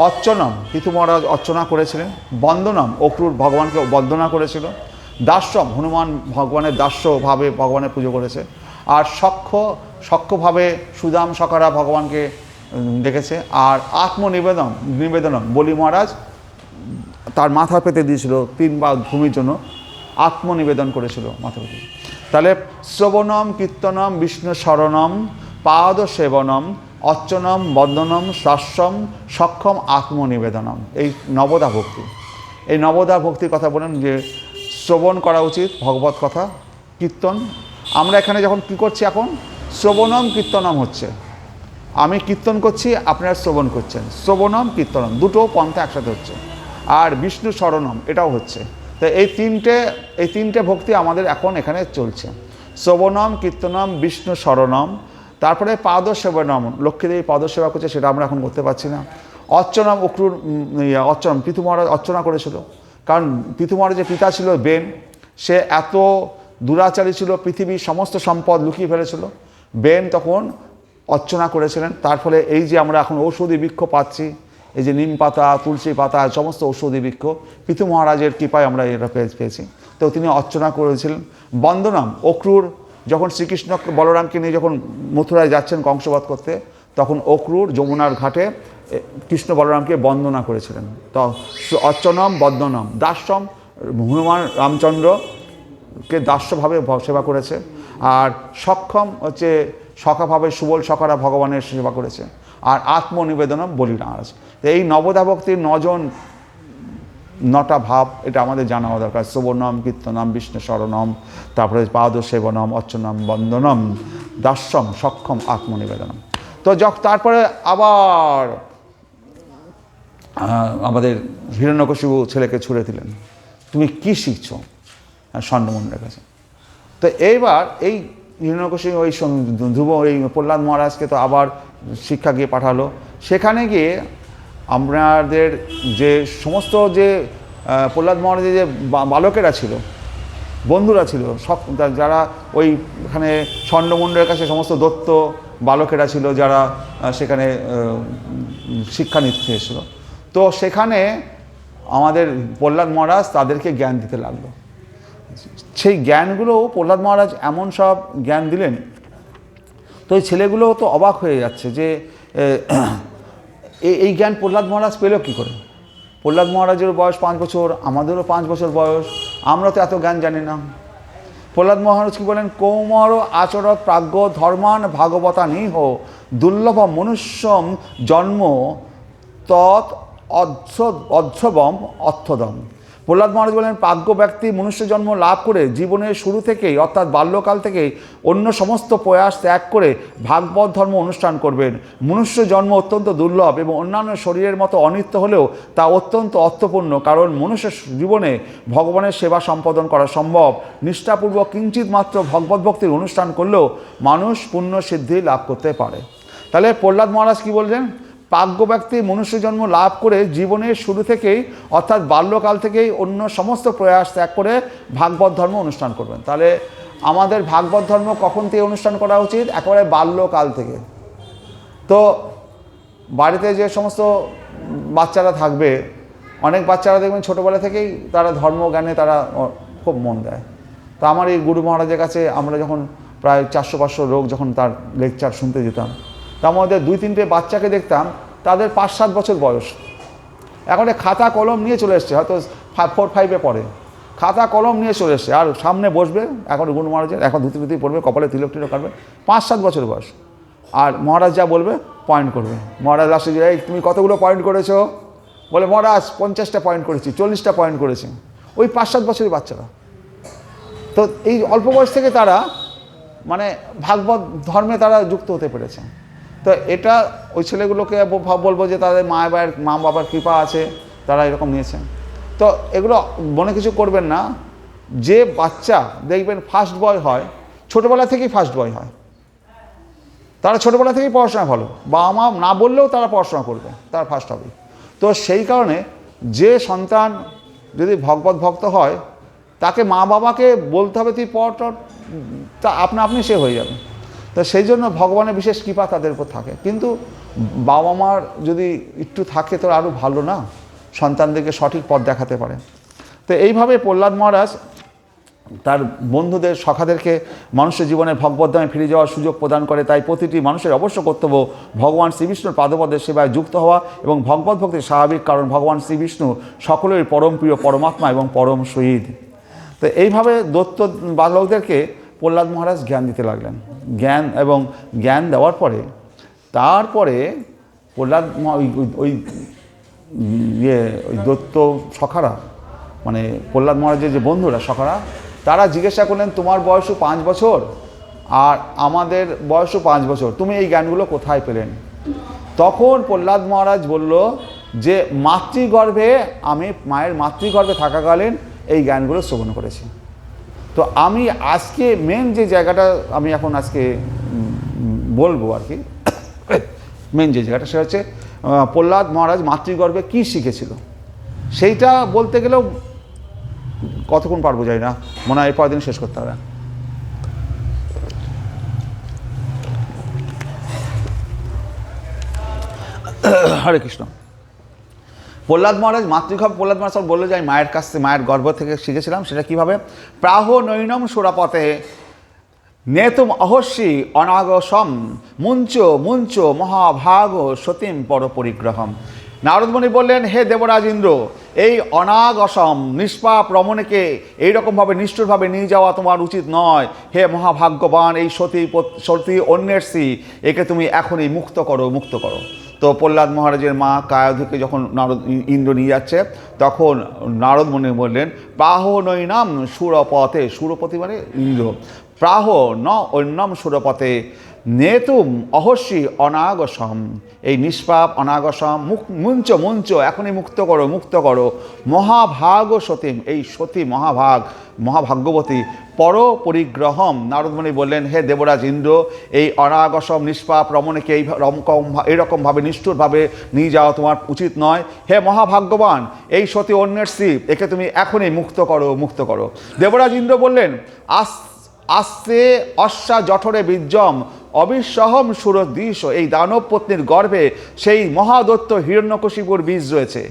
Speaker 1: অর্চনম, পিতু মহারাজ অর্চনা করেছিলেন, বন্দনম, অক্রূর ভগবানকে বন্দনা করেছিল, দাস্যম, হনুমান ভগবানের দাস্যভাবে ভগবানের পুজো করেছে, আর সখ্যভাবে সুদাম সখারা ভগবানকে ডেকেছে, আর নিবেদনম, বলি মহারাজ তার মাথা পেতে দিয়েছিল 3 বার ভূমির জন্য, আত্মনিবেদন করেছিল মাথা পেতে। তাহলে শ্রবণম কীর্তনম বিষ্ণু শরণম, পাদ সেবনম অর্চনম বন্দনম দাস্যম সক্ষম আত্মনিবেদনম, এই নবদা ভক্তি। এই নবদা ভক্তির কথা বলেন যে শ্রবণ করা উচিত ভগবত কথা, কীর্তন। আমরা এখানে যখন কী করছি, এখন শ্রবণম কীর্তনম হচ্ছে, আমি কীর্তন করছি, আপনারা শ্রবণ করছেন, শ্রবণম কীর্তনম দুটো পন্থা একসাথে হচ্ছে। আর বিষ্ণু শরণম এটাও হচ্ছে। তো এই তিনটে ভক্তি আমাদের এখন এখানে চলছে, শ্রবণম কীর্তনম বিষ্ণু শরণম, তারপরে পাদ সেবনম, লক্ষ্মীদেবী পদসেবা করছে, সেটা আমরা এখন করতে পারছি না। অর্চনম, অক্রূর অর্চনম, পিতু মহারাজ অর্চনা করেছিল, কারণ পিতু মহারাজের পিতা ছিল বেন, সে এত দুরাচারী ছিল, পৃথিবীর সমস্ত সম্পদ লুকিয়ে ফেলেছিল। বেন তখন অর্চনা করেছিলেন, তার ফলে এই যে আমরা এখন ঔষধি বৃক্ষ পাচ্ছি, এই যে নিম পাতা, তুলসী পাতা, সমস্ত ঔষধি বৃক্ষ পিতু মহারাজের কৃপায় আমরা এটা পেয়েছি। তো তিনি অর্চনা করেছিলেন। বন্দনাম, অক্রূর যখন শ্রীকৃষ্ণ বলরামকে নিয়ে যখন মথুরায় যাচ্ছেন কংসবধ করতে, তখন অক্রূর যমুনার ঘাটে কৃষ্ণ বলরামকে বন্দনা করেছিলেন। তো অর্চনম বন্দনম দাস্যম, হনুমান রামচন্দ্রকে দাস্যভাবে সেবা করেছে। আর সক্ষম হচ্ছে সখাভাবে সুবল সখারা ভগবানের সেবা করেছে। আর আত্মনিবেদনম বলি মহারাজ। এই নবদা ভক্তির 9টা ভাব, এটা আমাদের জানা দরকার। শ্রবণম কীর্তনম বিষ্ণু শরণম, তারপরে পাদ সেবনম অর্চনম বন্দনম দাস্যম সক্ষম আত্মনিবেদনম। তো তারপরে আবার আমাদের হিরণ্যকশিপু ছেলেকে ছুড়ে দিলেন, তুমি কি শিখছো স্বর্ণমুণ্ডের কাছে। তো এইবার এই হিরণ্যকশিপু ওই ধ্রুব এই প্রহ্লাদ মহারাজকে তো আবার শিক্ষা গিয়ে পাঠালো। সেখানে গিয়ে আমাদের যে সমস্ত যে প্রহ্লাদ মহারাজের যে বালকেরা ছিল, বন্ধুরা ছিল, সব যারা ওইখানে স্বর্ণমুণ্ডের কাছে সমস্ত দত্ত বালকেরা ছিল, যারা সেখানে শিক্ষা নিতে এসেছিল, তো সেখানে আমাদের প্রহ্লাদ মহারাজ তাদেরকে জ্ঞান দিতে লাগলো। সেই জ্ঞানগুলো প্রহ্লাদ মহারাজ এমন সব জ্ঞান দিলেন, তো এই ছেলেগুলো তো অবাক হয়ে যাচ্ছে যে এই জ্ঞান প্রহ্লাদ মহারাজ পেল কী করে। প্রহ্লাদ মহারাজের বয়স 5 বছর, আমাদেরও 5 বছর বয়স, আমরা তো এত জ্ঞান জানি না। প্রহ্লাদ মহারাজ কি বলেন, কৌমর আচরত প্রাজ্ঞ ধর্মান ভাগবতা নিহ দুর্লভ মনুষ্যম জন্ম তৎ অধ্যবম অর্থদম। প্রহ্লাদ মহারাজ বলেন, প্রাজ্ঞ ব্যক্তি মনুষ্য জন্ম লাভ করে জীবনের শুরু থেকেই অর্থাৎ বাল্যকাল থেকেই অন্য সমস্ত প্রয়াস ত্যাগ করে ভাগবত ধর্ম অনুষ্ঠান করবেন। মনুষ্য জন্ম অত্যন্ত দুর্লভ এবং অন্যান্য শরীরের মতো অনিত্য হলেও তা অত্যন্ত অর্থপূর্ণ, কারণ মনুষ্য জীবনে ভগবানের সেবা সম্পাদন করা সম্ভব। নিষ্ঠাপূর্বক কিঞ্চিত মাত্র ভগবত ভক্তির অনুষ্ঠান করলেও মানুষ পুণ্য সিদ্ধি লাভ করতে পারে। তাহলে প্রহ্লাদ মহারাজ কী বলছেন, প্রাজ্ঞ ব্যক্তি মনুষ্য জন্ম লাভ করে জীবনের শুরু থেকেই অর্থাৎ বাল্যকাল থেকেই অন্য সমস্ত প্রয়াস ত্যাগ করে ভাগবত ধর্ম অনুষ্ঠান করবেন। তাহলে আমাদের ভাগবত ধর্ম কখন থেকে অনুষ্ঠান করা উচিত, একেবারে বাল্যকাল থেকে। তো বাড়িতে যে সমস্ত বাচ্চারা থাকবে, অনেক বাচ্চারা দেখবেন ছোটোবেলা থেকেই তারা ধর্মজ্ঞানে তারা খুব মন দেয়। তো আমার এই গুরু মহারাজের কাছে আমরা যখন প্রায় 400-500 লোক যখন তার লেকচার শুনতে যেতাম, তার মধ্যে 2-3টে বাচ্চাকে দেখতাম, তাদের 5-7 বছর বয়স, এখন খাতা কলম নিয়ে চলে এসছে, হয়তো 4-5 পড়ে, খাতা কলম নিয়ে চলে এসছে, আর সামনে বসবে, এখন গুরু মহারাজের এখন ধুতি পড়বে, কপালে তিলক কাটবে, 5-7 বছর বয়স, আর মহারাজ যা বলবে পয়েন্ট করবে। মহারাজ আসে যে এই তুমি কতগুলো পয়েন্ট করেছো, বলে মহারাজ 50টা পয়েন্ট করেছি, 40টা পয়েন্ট করেছি, ওই 5-7 বছরের বাচ্চারা। তো এই অল্প বয়স থেকে তারা মানে ভাগবত ধর্মে তারা যুক্ত হতে পেরেছে। তো এটা ওই ছেলেগুলোকে বলবো যে তাদের মা বাবার কৃপা আছে, তারা এরকম নিয়েছেন। তো এগুলো মনে কিছু করবেন না, যে বাচ্চা দেখবেন ফার্স্ট বয় হয়, ছোটোবেলা থেকেই ফার্স্ট বয় হয়, তারা ছোটোবেলা থেকেই পড়াশোনা ভালো, বাবা মা না বললেও তারা পড়াশোনা করবে, তারা ফার্স্ট হবে। তো সেই কারণে যে সন্তান যদি ভগবত ভক্ত হয়, তাকে মা বাবাকে বলতে হবে তুই পড়, তা আপনি সে হয়ে যাবে। তো সেই জন্য ভগবানের বিশেষ কৃপা তাদের উপর থাকে। কিন্তু বাবা মার যদি একটু থাকে তো আরও ভালো না, সন্তানদেরকে সঠিক পথ দেখাতে পারে। তো এইভাবে প্রহ্লাদ মহারাজ তার বন্ধুদের সখাদেরকে মানুষের জীবনে ভগবদ্ধামে ফিরে যাওয়ার সুযোগ প্রদান করে। তাই প্রতিটি মানুষের অবশ্য কর্তব্য ভগবান শ্রীবিষ্ণুর পাদপদের সেবায় যুক্ত হওয়া এবং ভগবত ভক্তির স্বাভাবিক, কারণ ভগবান শ্রীবিষ্ণু সকলের পরম প্রিয় পরমাত্মা এবং পরম শহীদ। তো এইভাবে দৈত্য বালকদেরকে প্রহ্লাদ মহারাজ জ্ঞান দিতে লাগলেন। জ্ঞান দেওয়ার পরে তারপরে প্রহ্লাদ ওই দৈত্য সখারা, মানে প্রহ্লাদ মহারাজের যে বন্ধুরা সখারা, তারা জিজ্ঞাসা করলেন তোমার বয়সও 5 বছর আর আমাদের বয়সও 5 বছর, তুমি এই জ্ঞানগুলো কোথায় পেলেন? তখন প্রহ্লাদ মহারাজ বলল যে মাতৃগর্ভে, আমি মায়ের মাতৃগর্ভে থাকাকালীন এই জ্ঞানগুলো শ্রবণ করেছি। তো আমি আজকে মেন যে জায়গাটা আমি এখন আজকে বলবো আর কি, মেন যে জায়গাটা সেটা হচ্ছে প্রহ্লাদ মহারাজ মাতৃগর্ভে কী শিখেছিল, সেইটা বলতে গেলেও কতক্ষণ পারবো যাই না, মনে হয় পরের দিন শেষ করতে হবে। হরে কৃষ্ণ। প্রহ্লাদ মহারাজ প্রহ্লাদ মহারাজ বললো যে আমি মায়ের কাছ থেকে, মায়ের গর্ভ থেকে শিখেছিলাম। সেটা কীভাবে? প্রাহ নৈনম সুরাপথে নেতুম অহস্যি অনাগসম মুঞ্চ মহাভাগ সতীম পর পরিগ্রহম। নারদমণি বললেন, হে দেবরাজ ইন্দ্র, এই অনাগসম নিষ্পাপ রমণীকে এইরকমভাবে নিষ্ঠুরভাবে নিয়ে যাওয়া তোমার উচিত নয়। হে মহাভাগ্যবান এই সতী অন্যের স্ত্রী, একে তুমি এখনই মুক্ত করো। তো প্রহ্লাদ মহারাজের মা কায়াধুকে যখন ইন্দ্র নিয়ে যাচ্ছে, তখন নারদমণি বললেন, প্রাহ নৈনাম সুরপথে, সুরপতি মানে ইন্দ্র, প্রাহ ন ঐন্যম সুরপথে নেতুম অহস্যি অনাগসম, এই নিষ্পাপ অনাগসম মুঞ্চ এখনই মুক্ত করো মহাভাগ সতীম, এই সতী মহাভাগ্যবতী পর পরিগ্রহম। নারদমণি বললেন, হে দেবরাজ ইন্দ্র, এই অনাগসম নিষ্পাপ রমণীকে এইরকমভাবে নিষ্ঠুরভাবে নিয়ে যাওয়া তোমার উচিত নয়। হে মহাভাগ্যবান এই সতী অন্যের স্ত্রী, একে তুমি এখনই মুক্ত করো। দেবরাজ ইন্দ্র বললেন, আস্তে অশ্বা জঠরে বীর্যম অবিশ্বহম সুরদৃশ, এই দানব পত্নীর গর্ভে সেই মহাদত্ত হিরণ্যকশিপুর বীজ রয়েছে।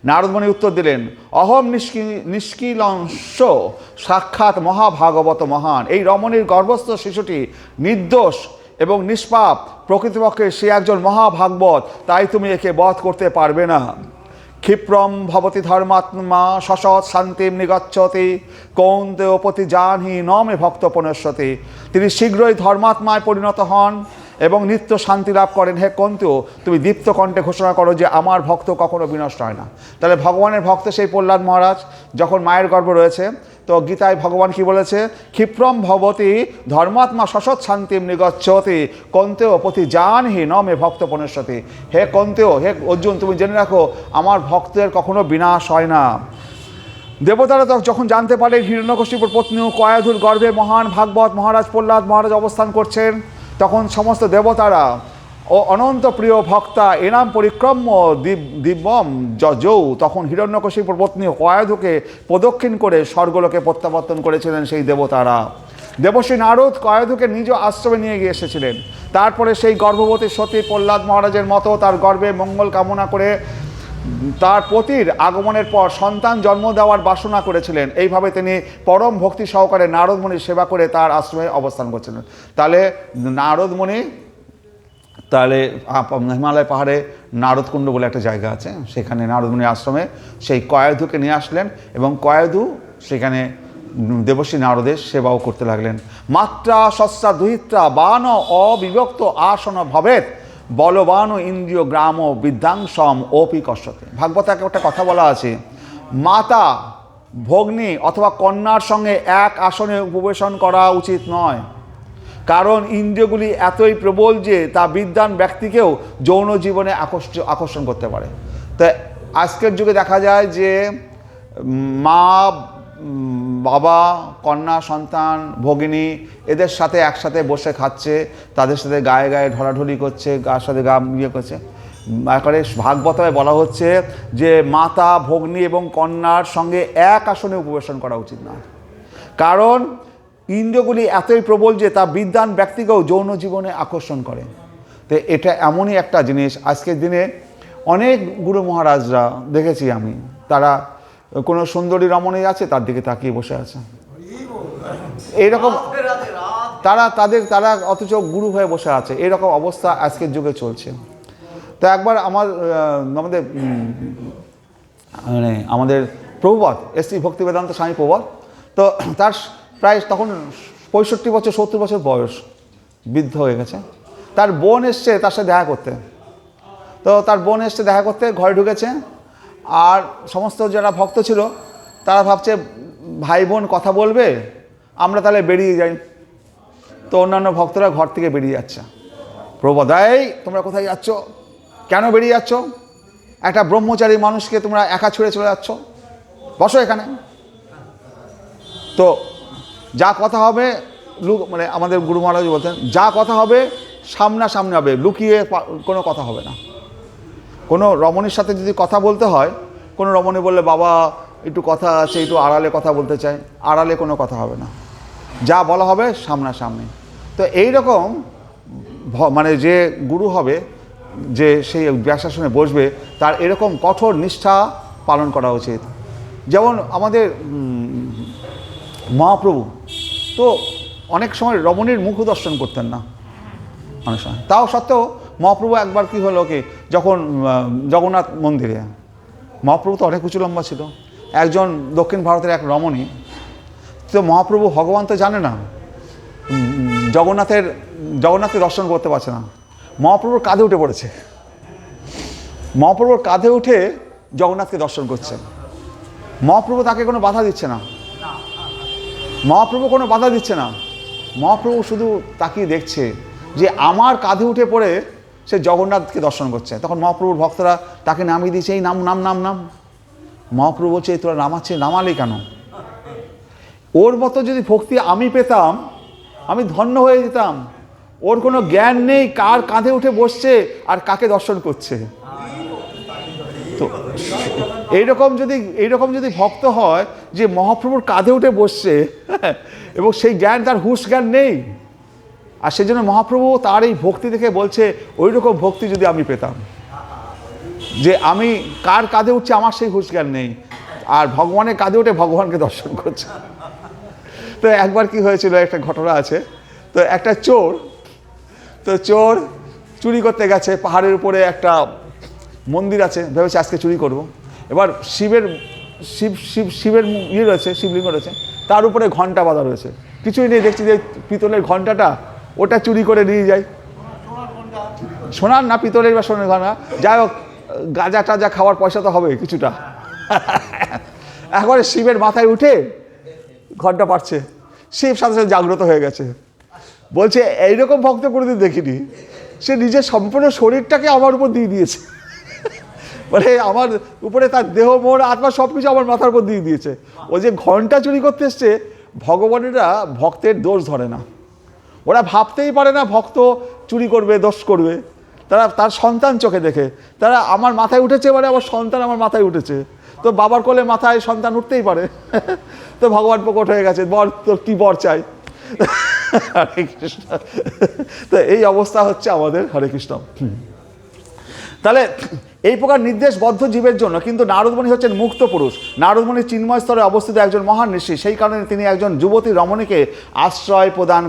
Speaker 1: নারদমণি উত্তর দিলেন, অহম নিষ্কিলংশ সাক্ষাৎ মহাভাগবত মহান, এই রমণীর গর্ভস্থ শিশুটি নির্দোষ এবং নিষ্পাপ, প্রকৃতপক্ষে সে একজন মহাভাগবত, তাই তুমি একে বধ করতে পারবে না। ক্ষিপ্রম ভবতি ধর্মাত্মা শশৎ শান্তিম নিগচ্ছতি কৌন্তেয়পতি জানহি নমে ভক্ত পুনশ্যতি। তিনি শীঘ্রই ধর্মাত্মায় পরিণত হন এবং নিত্য শান্তি লাভ করেন। হে কৌন্তেয়, তুমি দীপ্ত কণ্ঠে ঘোষণা করো যে আমার ভক্ত কখনো বিনষ্ট হয় না। তাহলে ভগবানের ভক্ত সেই প্রহ্লাদ মহারাজ যখন মায়ের গর্ভে রয়েছে, তো গীতায় ভগবান কি বলেছে? ক্ষিপ্রম ভবতি ধর্মাত্মা শশৎ শান্তিম নিগচ্ছতি কৌন্তেয় পতি জানহি নমে ভক্ত পুনশ্যতি। হে কৌন্তেয়, হে অর্জুন, তুমি জেনে রাখো আমার ভক্তের কখনো বিনাশ হয় না। দেবতারা যখন জানতে পারে হিরণ্যকশিপুর পত্নী কয়াধুর গর্ভে মহান ভাগবত মহারাজ প্রহ্লাদ মহারাজ অবস্থান করছেন, তখন সমস্ত দেবতারা ও অনন্ত প্রিয় ভক্তা এনাম পরিক্রম্য দিব্যম যৌ, তখন হিরণ্যকশিপুর পত্নী কয়াধুকে প্রদক্ষিণ করে স্বর্গলোকে প্রত্যাবর্তন করেছিলেন সেই দেবতারা। দেবশ্রী নারদ কয়াধুকে নিজ আশ্রমে নিয়ে গিয়ে এসেছিলেন। তারপরে সেই গর্ভবতী সতী প্রহ্লাদ মহারাজের মতো তার গর্ভে মঙ্গল কামনা করে তার পতির আগমনের পর সন্তান জন্ম দেওয়ার বাসনা করেছিলেন। এইভাবে তিনি পরম ভক্তি সহকারে নারদমণির সেবা করে তার আশ্রমে অবস্থান করছিলেন। তাহলে নারদমণি, তাহলে হিমালয় পাহাড়ে নারদকুণ্ড বলে একটা জায়গা আছে, সেখানে নারদমুনির আশ্রমে সেই কয়েদুকে নিয়ে আসলেন এবং কয়েদু সেখানে দেবশ্রী নারদের সেবাও করতে লাগলেন। মাত্রা শস্যা দুহিত্রা বান অবিভক্ত আসন ভবেত বলবান ইন্দ্রিয় গ্রাম বিদ্যাংসম ওপি কষ্টতে। ভাগবতে একটা কথা বলা আছে, মাতা ভগ্নী অথবা কন্যার সঙ্গে এক আসনে উপবেশন করা উচিত নয়, কারণ ইন্দ্রিয়গুলি এতই প্রবল যে তা বিদ্বান ব্যক্তিকেও যৌন জীবনে আকর্ষণ করতে পারে। তো আজকের যুগে দেখা যায় যে মা বাবা কন্যা সন্তান ভগিনী এদের সাথে একসাথে বসে খাচ্ছে, তাদের সাথে গায়ে গায়ে ঢলাঢলি করছে, গার সাথে গা ইয়ে করছে। একেবারে ভাগবতে বলা হচ্ছে যে মাতা ভগ্নী এবং কন্যার সঙ্গে এক আসনে উপবেশন করা উচিত না, কারণ ইন্দ্রিয়গুলি এতই প্রবল যে তা বিদ্বান ব্যক্তিকেও যৌন জীবনে আকর্ষণ করে। তো এটা এমনই একটা জিনিস। আজকের দিনে অনেক গুরু মহারাজরা দেখেছি আমি, তারা কোনো সুন্দরী রমণী আছে তার দিকে তাকিয়ে বসে আছে, এইরকম তারা অথচ গুরু হয়ে বসে আছে, এরকম অবস্থা আজকের যুগে চলছে। তো একবার আমাদের প্রভুপাদ শ্রী ভক্তিবেদান্ত স্বামী প্রভুপাদ, তো তার প্রায় তখন 65 বছর 70 বছর বয়স, বৃদ্ধ হয়ে গেছে। তার বোন এসছে তার সাথে দেখা করতে, তো তার বোন এসছে দেখা করতে, ঘরে ঢুকেছে, আর সমস্ত যারা ভক্ত ছিল তারা ভাবছে ভাই বোন কথা বলবে, আমরা তাহলে বেরিয়ে যাই। তো অন্যান্য ভক্তরা ঘর থেকে বেরিয়ে যাচ্ছে। প্রভুপাদ, এই তোমরা কোথায় যাচ্ছ, কেন বেরিয়ে যাচ্ছ, একটা ব্রহ্মচারী মানুষকে তোমরা একা ছুঁড়ে চলে যাচ্ছ, বসো এখানে। তো যা কথা হবে আমাদের গুরু মহারাজ বলতেন, যা কথা হবে সামনাসামনি হবে, লুকিয়ে কোনো কথা হবে না। কোনো রমণীর সাথে যদি কথা বলতে হয়, কোনো রমণী বললে বাবা একটু কথা আছে, একটু আড়ালে কথা বলতে চাই, আড়ালে কোনো কথা হবে না, যা বলা হবে সামনাসামনি। তো এইরকম যে গুরু হবে, যে সেই ব্যাসাসনে বসবে, তার এরকম কঠোর নিষ্ঠা পালন করা উচিত। যেমন আমাদের মহাপ্রভু তো অনেক সময় রমণীর মুখ দর্শন করতেন না অনেক সময়, তাও সত্ত্বেও মহাপ্রভু একবার কি হলো কি, যখন জগন্নাথ মন্দিরে, মহাপ্রভু তো অনেক উঁচু লম্বা ছিল, একজন দক্ষিণ ভারতের এক রমণী, তো মহাপ্রভু ভগবান তো জানে না, জগন্নাথকে দর্শন করতে পারছে না, মহাপ্রভুর কাঁধে উঠে পড়েছে, মহাপ্রভুর কাঁধে উঠে জগন্নাথকে দর্শন করছে। মহাপ্রভু তাকে কোনো বাধা দিচ্ছে না, মহাপ্রভু শুধু তাকিয়ে দেখছে যে আমার কাঁধে উঠে পড়ে সে জগন্নাথকে দর্শন করছে। তখন মহাপ্রভুর ভক্তরা তাকে নামিয়ে দিয়েছে, এই নাম নাম নাম নাম। মহাপ্রভু বলছে, তোরা নামালি কেন? ওর মতো যদি ভক্তি আমি পেতাম, আমি ধন্য হয়ে যেতাম। ওর কোনো জ্ঞান নেই কার কাঁধে উঠে বসছে আর কাকে দর্শন করছে। তো এইরকম যদি ভক্ত হয় যে মহাপ্রভুর কাঁধে উঠে বসছে এবং সেই জ্ঞান, তার হুঁশ জ্ঞান নেই, আর সেই জন্য মহাপ্রভু তার এই ভক্তি দেখে বলছে ওই রকম ভক্তি যদি আমি পেতাম, যে আমি কার কাঁধে উঠছে আমার সেই হুঁশ জ্ঞান নেই, আর ভগবানের কাঁধে উঠে ভগবানকে দর্শন করছে। তো একবার কি হয়েছিল, একটা ঘটনা আছে। তো একটা চোর চুরি করতে গেছে, পাহাড়ের উপরে একটা মন্দির আছে, ভেবেছে আজকে চুরি করব। এবার শিবের ইয়ে রয়েছে, শিবলিঙ্গ রয়েছে, তার উপরে ঘন্টা বাঁধা রয়েছে, কিছুই নেই, দেখছি যে পিতলের ঘন্টাটা, ওটা চুরি করে নিয়ে যায়। সোনার না পিতলের বা সোনার ঘন্টা, যাই হোক গাঁজা টাজা খাওয়ার পয়সা তো হবে কিছুটা। একবারে শিবের মাথায় উঠে ঘন্টা পাচ্ছে, শিব সাথে সাথে জাগ্রত হয়ে গেছে। বলছে এইরকম ভক্ত কোনোদিন দেখিনি, সে নিজের সম্পূর্ণ শরীরটাকে আমার উপর দিয়ে দিয়েছে, আমার উপরে তার দেহ মন আত্মা সব কিছু আমার মাথার উপর দিয়ে দিয়েছে। ও যে ঘন্টা চুরি করতে এসছে, ভগবানেরা ভক্তের দোষ ধরে না, ওরা ভাবতেই পারে না ভক্ত চুরি করবে, দোষ করবে। তারা তার সন্তান চোখে দেখে, তারা আমার মাথায় উঠেছে, আমার সন্তান আমার মাথায় উঠেছে, তো বাবার কোলে মাথায় সন্তান উঠতেই পারে। তো ভগবান প্রকট হয়ে গেছে, বর তোর কি বর চাই। হরে কৃষ্ণ। তো এই অবস্থা হচ্ছে আমাদের। হরে কৃষ্ণ। তাহলে এই প্রকার নির্দেশবদ্ধ জীবের জন্য কিন্তু নারদমণি হচ্ছেন মুক্ত পুরুষ। নারদমণি চিন্ময় স্তরে অবস্থিত একজন মহান ঋষি, সেই কারণে তিনি একজন যুবতী রমণীকে আশ্রয় প্রদান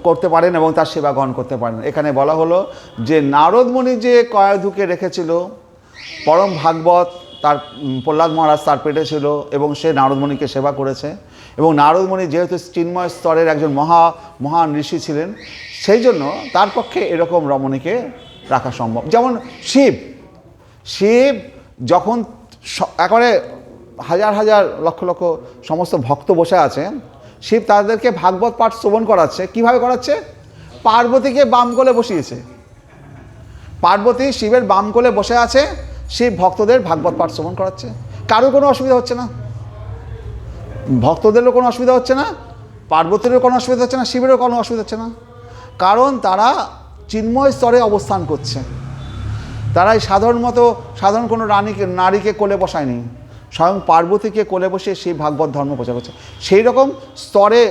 Speaker 1: করতে পারেন এবং তার সেবা গ্রহণ করতে পারেন। এখানে বলা হলো যে নারদমণি যে কয়াধুকে রেখেছিল, পরম ভাগবত তার প্রহ্লাদ মহারাজ তার পেটে ছিল এবং সে নারদমণিকে সেবা করেছে, এবং নারদমণি যেহেতু চিন্ময় স্তরের একজন মহান ঋষি ছিলেন, সেই জন্য তার পক্ষে এরকম রমণীকে রাখা সম্ভব। যেমন শিব যখন একেবারে হাজার হাজার লক্ষ লক্ষ সমস্ত ভক্ত বসে আছেন, শিব তাদেরকে ভাগবত পাঠ শ্রবণ করাচ্ছে। কিভাবে করাচ্ছে? পার্বতীকে বাম কোলে বসিয়েছে। পার্বতী শিবের বাম কোলে বসে আছে, শিব ভক্তদের ভাগবত পাঠ শ্রবণ করাচ্ছে। কারোর কোনো অসুবিধা হচ্ছে না, ভক্তদেরও কোনো অসুবিধা হচ্ছে না, পার্বতীরও কোনো অসুবিধা হচ্ছে না, শিবেরও কোনো অসুবিধা হচ্ছে না, কারণ তারা চিন্ময় স্তরে অবস্থান করছে। তারাই সাধারণ কোনো নারীকে কোলে বসায়নি, স্বয়ং পার্বতীকে কোলে বসে সেই ভাগবত ধর্ম প্রচার করছে। সেই রকম স্তরে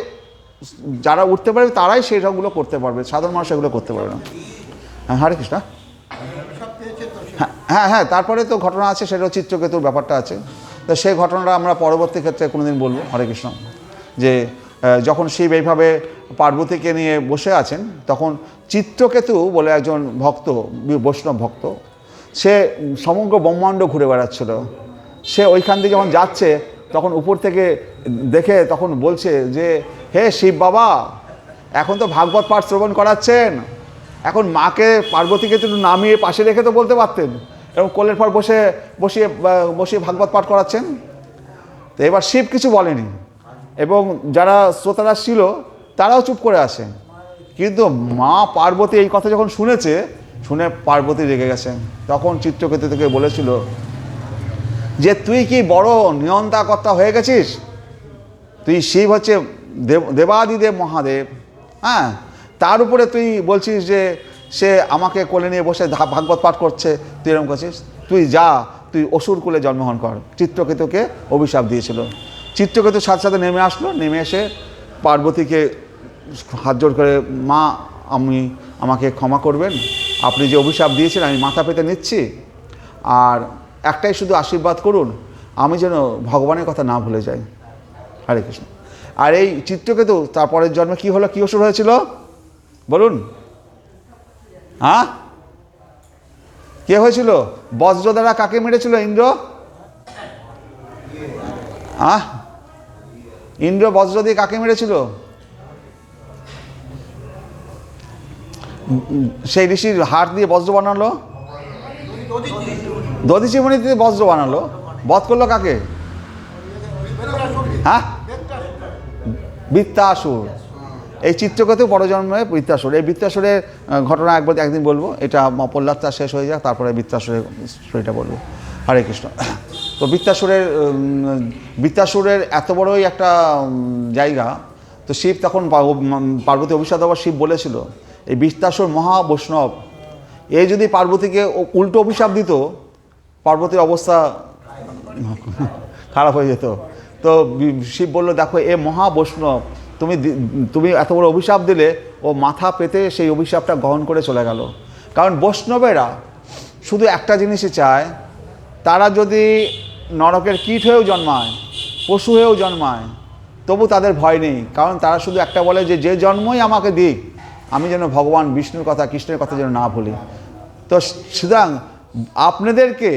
Speaker 1: যারা উঠতে পারবে তারাই সেই সবগুলো করতে পারবে, সাধারণ মানুষ এগুলো করতে পারবে না। হ্যাঁ, হরে কৃষ্ণ। হ্যাঁ, তারপরে তো ঘটনা আছে, সেটাও চিত্রকেতুর ব্যাপারটা আছে। তো সেই ঘটনাটা আমরা পরবর্তী ক্ষেত্রে কোনোদিন বলবো। হরে কৃষ্ণ। যে যখন শিব এইভাবে পার্বতীকে নিয়ে বসে আছেন, তখন চিত্রকেতু বলে একজন ভক্ত, বৈষ্ণব ভক্ত, সে সমগ্র ব্রহ্মাণ্ড ঘুরে বেড়াচ্ছিল। সে ওইখান দিয়ে যখন যাচ্ছে, তখন উপর থেকে দেখে তখন বলছে যে, হে শিব বাবা, এখন তো ভাগবত পাঠ শ্রবণ করাচ্ছেন, এখন মাকে পার্বতীকে একটু নামিয়ে পাশে রেখে তো বলতে পারতেন, এবং কোলের পর বসিয়ে ভাগবত পাঠ করাচ্ছেন। তো এবার শিব কিছু বলেনি, এবং যারা শ্রোতারা ছিল তারাও চুপ করে আছে। কিন্তু মা পার্বতী এই কথা যখন শুনে পার্বতী রেগে গেছেন। তখন চিত্রকেতু থেকে বলেছিল যে, তুই কি বড় নিয়ন্তাকর্তা হয়ে গেছিস? তুই শিব হচ্ছে দেবাদিদেব মহাদেব, হ্যাঁ, তার উপরে তুই বলছিস যে সে আমাকে কোলে নিয়ে বসে ভাগবত পাঠ করছে, তুই এরকম করছিস, তুই যা, তুই অসুর কুলে জন্মগ্রহণ কর। চিত্রকেতুকে অভিশাপ দিয়েছিল। চিত্রকেতুর সাথে সাথে নেমে আসলো, নেমে এসে পার্বতীকে হাত জোড় করে, মা আমাকে ক্ষমা করবেন, আপনি যে অভিশাপ দিয়েছেন আমি মাথা পেতে নিচ্ছি, আর একটাই শুধু আশীর্বাদ করুন, আমি যেন ভগবানের কথা না ভুলে যাই। হরে কৃষ্ণ। আর এই চিত্রকেতু তারপরের জন্মে কি হলো, কি অসুর হয়েছিল বলুন? হ্যাঁ, কে হয়েছিল? বজ্র দ্বারা কাকে মেরেছিল? ইন্দ্র। ইন্দ্র বজ্র দিয়ে কাকে মেরেছিল? সেই ঋষির হাড় দিয়ে বজ্র বানালো, দধিচি মুনি দিয়ে বজ্র বানালো, বধ করলো কাকে? হ্যাঁ, বৃত্তাসুর। এই চিত্রকেতু পরজন্মে বৃত্তাসুর। এই বৃত্তাসুরের ঘটনা একদিন বলবো, এটা প্রহ্লাদটা শেষ হয়ে যাক, তারপরে বৃত্তাসুরের স্টোরিটা বলবো। হরে কৃষ্ণ। তো বৃত্তাসুরের এত বড়ই একটা জায়গা। তো শিব তখন পার্বতী অভিশাপ দেওয়ার শিব বলেছিল, এই বৃত্তাসুর মহা বৈষ্ণব, এ যদি পার্বতীকে উল্টো অভিশাপ দিত, পার্বতীর অবস্থা খারাপ হয়ে যেত। তো শিব বলল, দেখো এ মহা বৈষ্ণব, তুমি এত বড় অভিশাপ দিলে, ও মাথা পেতে সেই অভিশাপটা গ্রহণ করে চলে গেল। কারণ বৈষ্ণবেরা শুধু একটা জিনিসই চায়, তারা যদি নরকের কীট হয়েও জন্মায়, পশু হয়েও জন্মায়, তবু তাদের ভয় নেই। কারণ তারা শুধু একটা বলে যে জন্মই আমাকে দিক, আমি যেন ভগবান বিষ্ণুর কথা, কৃষ্ণের কথা যেন না ভুলি। তো সুতরাং আপনাদেরকে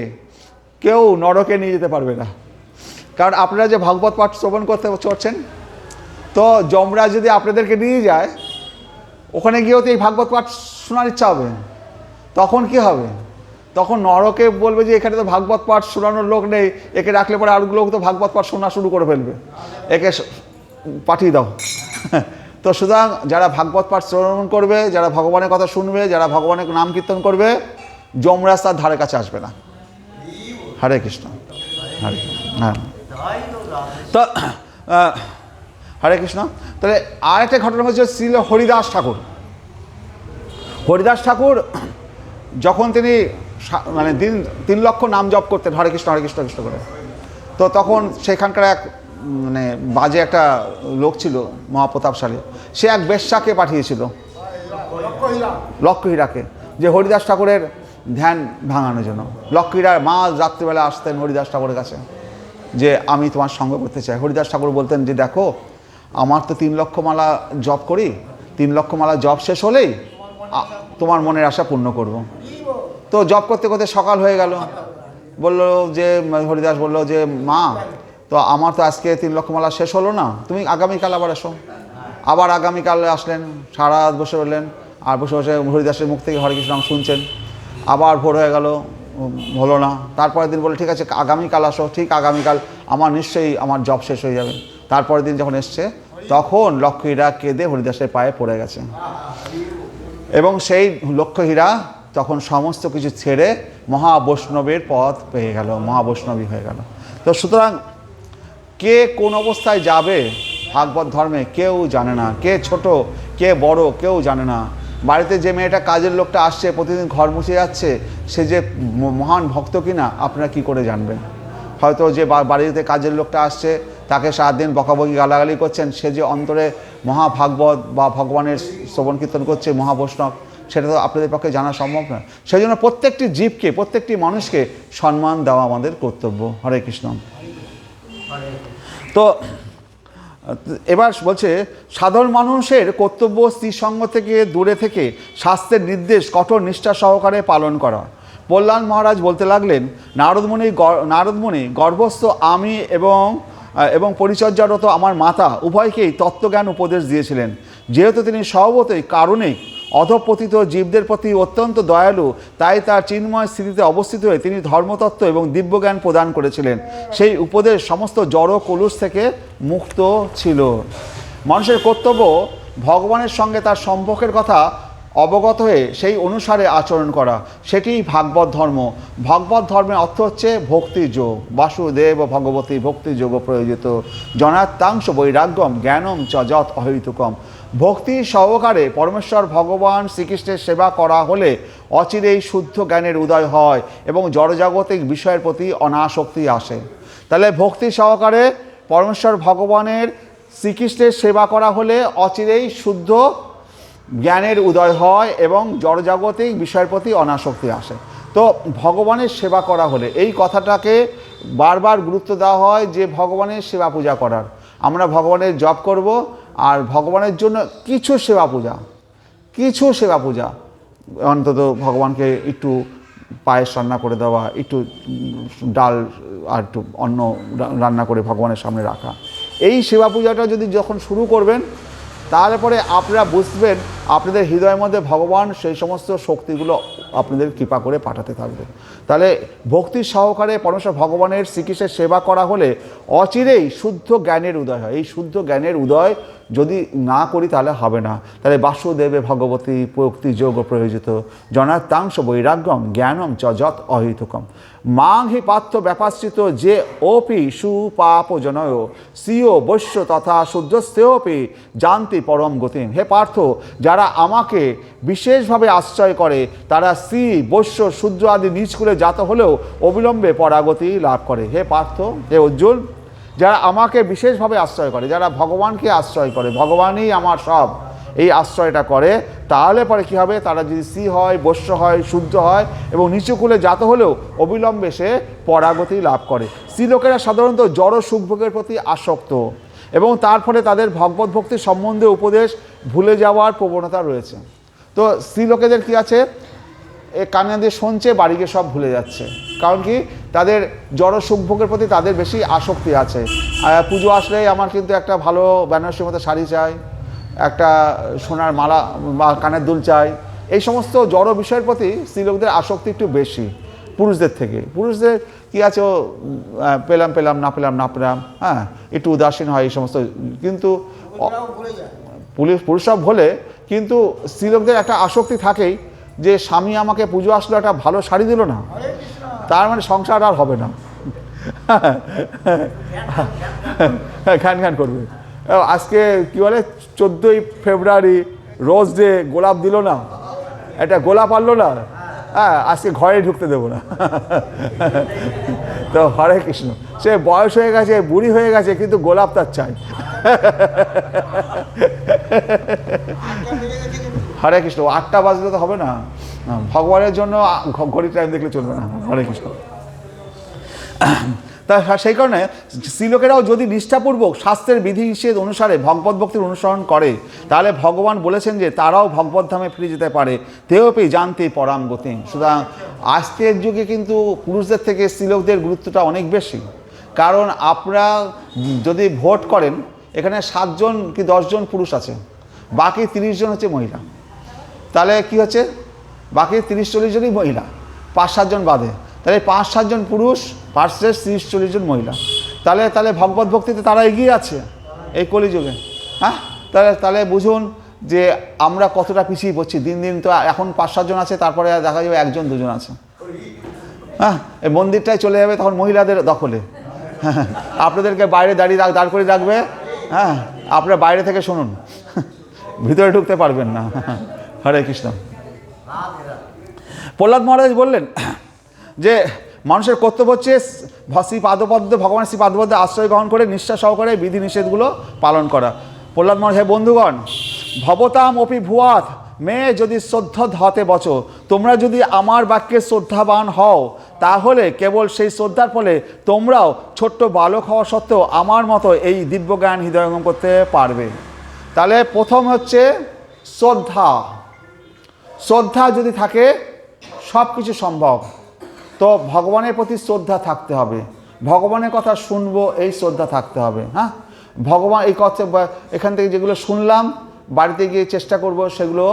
Speaker 1: কেউ নরকে নিয়ে যেতে পারবে না, কারণ আপনারা যে ভাগবত পাঠ শ্রবণ করতে চড়ছেন, তো যমরাজ যদি আপনাদেরকে নিয়ে যায়, ওখানে গিয়েও তো এই ভাগবত পাঠ শোনার ইচ্ছা হবে, তখন কি হবে? তখন নরকে বলবে যে এখানে তো ভাগবত পাঠ শোনানোর লোক নেই, একে রাখলে পরে আর লোক তো ভাগবত পাঠ শোনা শুরু করে ফেলবে, একে পাঠিয়ে দাও। তো সুতরাং যারা ভাগবত পাঠ শ্রবণ করবে, যারা ভগবানের কথা শুনবে, যারা ভগবানের নাম কীর্তন করবে, যমরাজ তার ধারে কাছে আসবে না। হরে কৃষ্ণ। হরে হ্যাঁ। তো হরে কৃষ্ণ। তাহলে আর একটা ঘটনা হচ্ছে শ্রী হরিদাস ঠাকুর। হরিদাস ঠাকুর যখন তিনি মানে 3 লক্ষ নাম জপ করতেন, হরে কৃষ্ণ হরে কৃষ্ণ কৃষ্ণ করে, তো তখন সেখানকার এক মানে বাজে একটা লোক ছিল মহাপ্রতাপশালী, সে এক বেশ্যাকে পাঠিয়েছিল, লক্ষ্যহীরাকে, যে হরিদাস ঠাকুরের ধ্যান ভাঙানোর জন্য। লক্ষ্মীরা মা রাত্রিবেলা আসতেন হরিদাস ঠাকুরের কাছে যে আমি তোমার সঙ্গ করতে চাই। হরিদাস ঠাকুর বলতেন যে দেখো আমার তো 3 লক্ষ মালা জপ করি, 3 লক্ষ মালা জপ শেষ হলেই তোমার মনের আশা পূর্ণ করব। তো জপ করতে করতে সকাল হয়ে গেল। বললো যে হরিদাস বলল যে মা তো আমার তো আজকে 3 লক্ষ মালা শেষ হলো না, তুমি আগামীকাল আবার এসো। আবার আগামীকাল আসলেন, সারা রাত বসে রইলেন, আর বসে বসে হরিদাসের মুখ থেকে হরে কৃষ্ণ নাম শুনছেন। আবার ভোর হয়ে গেল, হলো না। তারপরের দিন বলে ঠিক আছে আগামীকাল আসো, ঠিক আগামীকাল আমার নিশ্চয়ই আমার জব শেষ হয়ে যাবে। তারপরের দিন যখন এসছে তখন লক্ষ্মীরা কেঁদে হরিদাসের পায়ে পড়ে গেছে এবং সেই লক্ষ্মীরা তখন সমস্ত কিছু ছেড়ে মহাবৈষ্ণবের পথ পেয়ে গেল, মহাবৈষ্ণবী হয়ে গেল। তো সুতরাং কে কোন অবস্থায় যাবে ভাগবত ধর্মে কেউ জানে না, কে ছোট কে বড় কেউ জানে না। বাড়িতে যে মেয়েটা কাজের লোকটা আসছে প্রতিদিন ঘর মুছে যাচ্ছে সে যে মহান ভক্ত কিনা আপনারা কি করে জানবেন? হয়তো যে বাড়িতে কাজের লোকটা আসছে তাকে সারাদিন বকাবকি গালাগালি করছেন, সে যে অন্তরে মহাভাগবত বা ভগবানের শ্রবণ কীর্তন করছে মহাবৈষ্ণব, সেটা তো আপনাদের পক্ষে জানা সম্ভব না। সেই জন্য প্রত্যেকটি জীবকে প্রত্যেকটি মানুষকে সম্মান দেওয়া আমাদের কর্তব্য। হরে কৃষ্ণ। তো এবার বলছে সাধারণ মানুষের কর্তব্য স্ত্রীসঙ্গ থেকে দূরে থেকে শাস্ত্রের নির্দেশ কঠোর নিষ্ঠা সহকারে পালন করা। প্রহ্লাদ মহারাজ বলতে লাগলেন নারদমুনি গর্ভস্থ আমি এবং পরিচর্যারত আমার মাতা উভয়কেই তত্ত্বজ্ঞান উপদেশ দিয়েছিলেন। যেহেতু তিনি স্বভাবতই কারণিক অধঃপতিত জীবদের প্রতি অত্যন্ত দয়ালু, তাই তার চিন্ময় স্থিতিতে অবস্থিত হয়ে তিনি ধর্মতত্ত্ব এবং দিব্যজ্ঞান প্রদান করেছিলেন। সেই উপদেশ সমস্ত জড় কলুষ থেকে মুক্ত ছিল। মানুষের কর্তব্য ভগবানের সঙ্গে তার সম্পর্কের কথা অবগত হয়ে সেই অনুসারে আচরণ করা, সেটিই ভাগবত ধর্ম। ভাগবত ধর্মের অর্থ হচ্ছে ভক্তিযোগ। বাসুদেব ভগবতী ভক্তিযোগ প্রয়োজিত জনাত্মাংশ বৈরাগ্যম জ্ঞানম চ যৎ অহৈতুকম। ভক্তি সহকারে পরমেশ্বর ভগবান শ্রীকৃষ্ণের সেবা করা হলে অচিরেই শুদ্ধ জ্ঞানের উদয় হয় এবং জড়জাগতিক বিষয়ের প্রতি অনাসক্তি আসে। তাহলে ভক্তি সহকারে পরমেশ্বর ভগবানের শ্রীকৃষ্ণের সেবা করা হলে অচিরেই শুদ্ধ জ্ঞানের উদয় হয় এবং জড়জাগতিক বিষয়ের প্রতি অনাসক্তি আসে। তো ভগবানের সেবা করা হলে এই কথাটাকে বারবার গুরুত্ব দেওয়া হয় যে ভগবানের সেবা পূজা করার। আমরা ভগবানের জপ করব আর ভগবানের জন্য কিছু সেবা পূজা অন্তত ভগবানকে একটু পায়েস রান্না করে দেওয়া, একটু ডাল আর একটু অন্ন রান্না করে ভগবানের সামনে রাখা, এই সেবা পূজাটা যদি যখন শুরু করবেন তাহলে পরে আপনারা বুঝবেন আপনাদের হৃদয়ের মধ্যে ভগবান সেই সমস্ত শক্তিগুলো আপনাদের কৃপা করে পাঠাতে থাকবে। তাহলে ভক্তি সহকারে পরমেশ্বর ভগবানের শ্রীকৃষ্ণের সেবা করা হলে অচিরেই শুদ্ধ জ্ঞানের উদয় হয়। এই শুদ্ধ জ্ঞানের উদয় যদি না করি তাহলে হবে না। তাহলে বাসুদেবে ভগবতী ভক্তি যোগ প্রয়োজিত জনাত্মাংশ বৈরাগ্যম জ্ঞানম চ যৎ অহৈতুকম। মাং হি পার্থ ব্যাপাশ্রিত যে অপি সুপাপজনয় শ্রিয় বৈশ্য তথা শুদ্ধস্থেয়পি জানতি পরম গতিম। হে পার্থ, যারা আমাকে বিশেষভাবে আশ্রয় করে তারা শ্রী বৈশ্য শূদ্র আদি নিজ কুলে জাত হলেও অবিলম্বে পরাগতি লাভ করে। হে পার্থ, হে অর্জুন, যারা আমাকে বিশেষভাবে আশ্রয় করে, যারা ভগবানকে আশ্রয় করে, ভগবানই আমার সব, এই আশ্রয়টা করে, তাহলে পরে কী হবে, তারা যদি শ্রী হয়, বৈশ্য হয়, শুদ্ধ হয় এবং নিচুকুলে জাত হলেও অবিলম্বে সে পরাগতি লাভ করে। স্ত্রীলোকেরা সাধারণত জড় সুখভোগের প্রতি আসক্ত এবং তার ফলে তাদের ভগবত ভক্তির সম্বন্ধে উপদেশ ভুলে যাওয়ার প্রবণতা রয়েছে। তো স্ত্রীলোকেদের কী আছে, এ কানে দিয়ে শুনছে, বাড়ি গিয়ে সব ভুলে যাচ্ছে। কারণ কি, তাদের জড় সুখভোগের প্রতি তাদের বেশি আসক্তি আছে। পুজো আসলেই আমার কিন্তু একটা ভালো বেনারসির মতো শাড়ি চাই, একটা সোনার মালা বা কানের দুল চাই। এই সমস্ত জড় বিষয়ের প্রতি স্ত্রীলোকদের আসক্তি একটু বেশি পুরুষদের থেকে। পুরুষদের কী আছে, ও পেলাম না পেলাম, হ্যাঁ, একটু উদাসীন হয় এই সমস্ত। কিন্তু পুরুষরা ভোলে, কিন্তু স্ত্রীলোকদের একটা আসক্তি থাকেই যে স্বামী আমাকে পুজো আসলো একটা ভালো শাড়ি দিল না, তার মানে সংসার আর হবে না, ঘ্যান করবে। আজকে কী বলে 14ই ফেব্রুয়ারি রোজ ডে, গোলাপ দিল না, একটা গোলাপ আনলো না, হ্যাঁ, আজকে ঘরে ঢুকতে দেবো না। তো হরে কৃষ্ণ, সে বয়স হয়ে গেছে, বুড়ি হয়ে গেছে, কিন্তু গোলাপ তার চাই। হরে কৃষ্ণ, 8টা বাজলে তো হবে না, ভগবানের জন্য ঘড়ির টাইম দেখলে চলবে না। হরে কৃষ্ণ। তা সেই কারণে স্ত্রীলোকেরাও যদি নিষ্ঠাপূর্বক শাস্ত্রের বিধিনিষেধ অনুসারে ভগবত ভক্তির অনুসরণ করে, তাহলে ভগবান বলেছেন যে তারাও ভগবত ধামে ফিরে যেতে পারে। তেওপি জানতে পরাম গতি। সুতরাং আজকের যুগে কিন্তু পুরুষদের থেকে স্ত্রীলোকদের গুরুত্বটা অনেক বেশি। কারণ আপনারা যদি ভোট করেন, এখানে 7 জন কি 10 জন পুরুষ আছে, বাকি 30 জন হচ্ছে মহিলা। তাহলে কি হচ্ছে, বাকি 30-40 জনই মহিলা, 5-7 জন বাদে। তাহলে 5-7 জন পুরুষ ভার্সেস 30-40 জন মহিলা। তাহলে ভগবত ভক্তিতে তারা এগিয়ে আছে এই কলিযুগে। হ্যাঁ, তাহলে বুঝুন যে আমরা কতটা পিছিয়ে পড়ছি। দিন দিন তো এখন 5-7 জন আছে, তারপরে দেখা যাবে 1-2 জন আছে। হ্যাঁ, এই মন্দিরটাই চলে যাবে তখন মহিলাদের দখলে। হ্যাঁ, আপনাদেরকে বাইরে দাঁড় করে রাখবে। হ্যাঁ, আপনারা বাইরে থেকে শুনুন, ভিতরে ঢুকতে পারবেন না। হরে কৃষ্ণ। প্রহ্লাদ মহারাজ বললেন যে মানুষের কর্তব্য হচ্ছে ভগবানের শ্রী পাদপদ্মে আশ্রয় গ্রহণ করে নিষ্ঠা সহকারে বিধিনিষেধগুলো পালন করা। প্রহ্লাদ মহারাজ, হে বন্ধুগণ, ভবতাম অপি ভুয়াত মেয়ে যদি শ্রদ্ধা ধাতে বচ, তোমরা যদি আমার বাক্যে শ্রদ্ধাবান হও, তাহলে কেবল সেই শ্রদ্ধার ফলে তোমরাও ছোট্ট বালক হওয়া সত্ত্বেও আমার মতো এই দিব্য জ্ঞান হৃদয়ঙ্গম করতে পারবে। তাহলে প্রথম হচ্ছে শ্রদ্ধা। শ্রদ্ধা যদি থাকে সব কিছু সম্ভব। তো ভগবানের প্রতি শ্রদ্ধা থাকতে হবে, ভগবানের কথা শুনবো এই শ্রদ্ধা থাকতে হবে। হ্যাঁ, ভগবান এই কথা এখান থেকে যেগুলো শুনলাম বাড়িতে গিয়ে চেষ্টা করব সেগুলো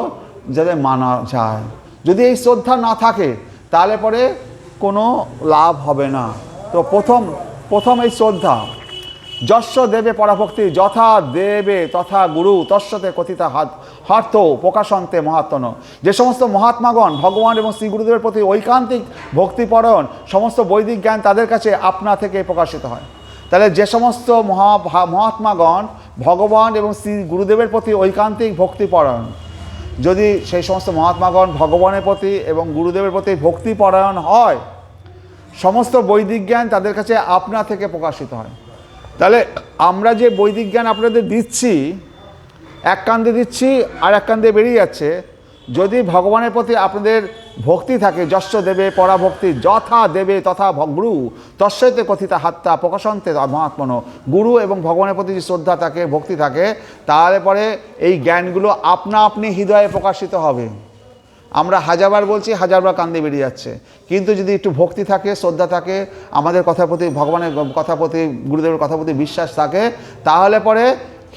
Speaker 1: যাতে মানা যায়। যদি এই শ্রদ্ধা না থাকে তাহলে পরে কোনো লাভ হবে না। তো প্রথম এই শ্রদ্ধা। যস্য দেবে পরাভক্তি যথা দেবে তথা গুরু তস্যতে কথিতা হার্থ প্রকাশন্তে মহাত্মন। যে সমস্ত মহাত্মাগণ ভগবান এবং শ্রী গুরুদেবের প্রতি ঐকান্তিক ভক্তিপরায়ণ, সমস্ত বৈদিক জ্ঞান তাদের কাছে আপনা থেকে প্রকাশিত হয়। তাহলে যে সমস্ত মহাত্মাগণ ভগবান এবং শ্রী গুরুদেবের প্রতি ঐকান্তিক ভক্তিপরায়ণ, যদি সেই সমস্ত মহাত্মাগণ ভগবানের প্রতি এবং গুরুদেবের প্রতি ভক্তিপরায়ণ হয়, সমস্ত বৈদিক জ্ঞান তাদের কাছে আপনা থেকে প্রকাশিত হয়। তাহলে আমরা যে বৈদিক জ্ঞান আপনাদের দিচ্ছি, এক কান দিয়ে দিচ্ছি আর এক কান দিয়ে বেরিয়ে যাচ্ছে। যদি ভগবানের প্রতি আপনাদের ভক্তি থাকে, যস্য দেবে পরাভক্তি যথা দেবে তথা গুরু তস্যতে কথিতা হাত্তা প্রকাশন্তে মহাত্মন। গুরু এবং ভগবানের প্রতি যে শ্রদ্ধা থাকে, ভক্তি থাকে, তাহলে পরে এই জ্ঞানগুলো আপনা আপনি হৃদয়ে প্রকাশিত হবে। আমরা হাজারবার বলছি, হাজারবার কান দিয়ে বেরিয়ে যাচ্ছে। কিন্তু যদি একটু ভক্তি থাকে, শ্রদ্ধা থাকে, আমাদের কথার প্রতি, ভগবানের কথার প্রতি, গুরুদেবের কথার প্রতি বিশ্বাস থাকে, তাহলে পরে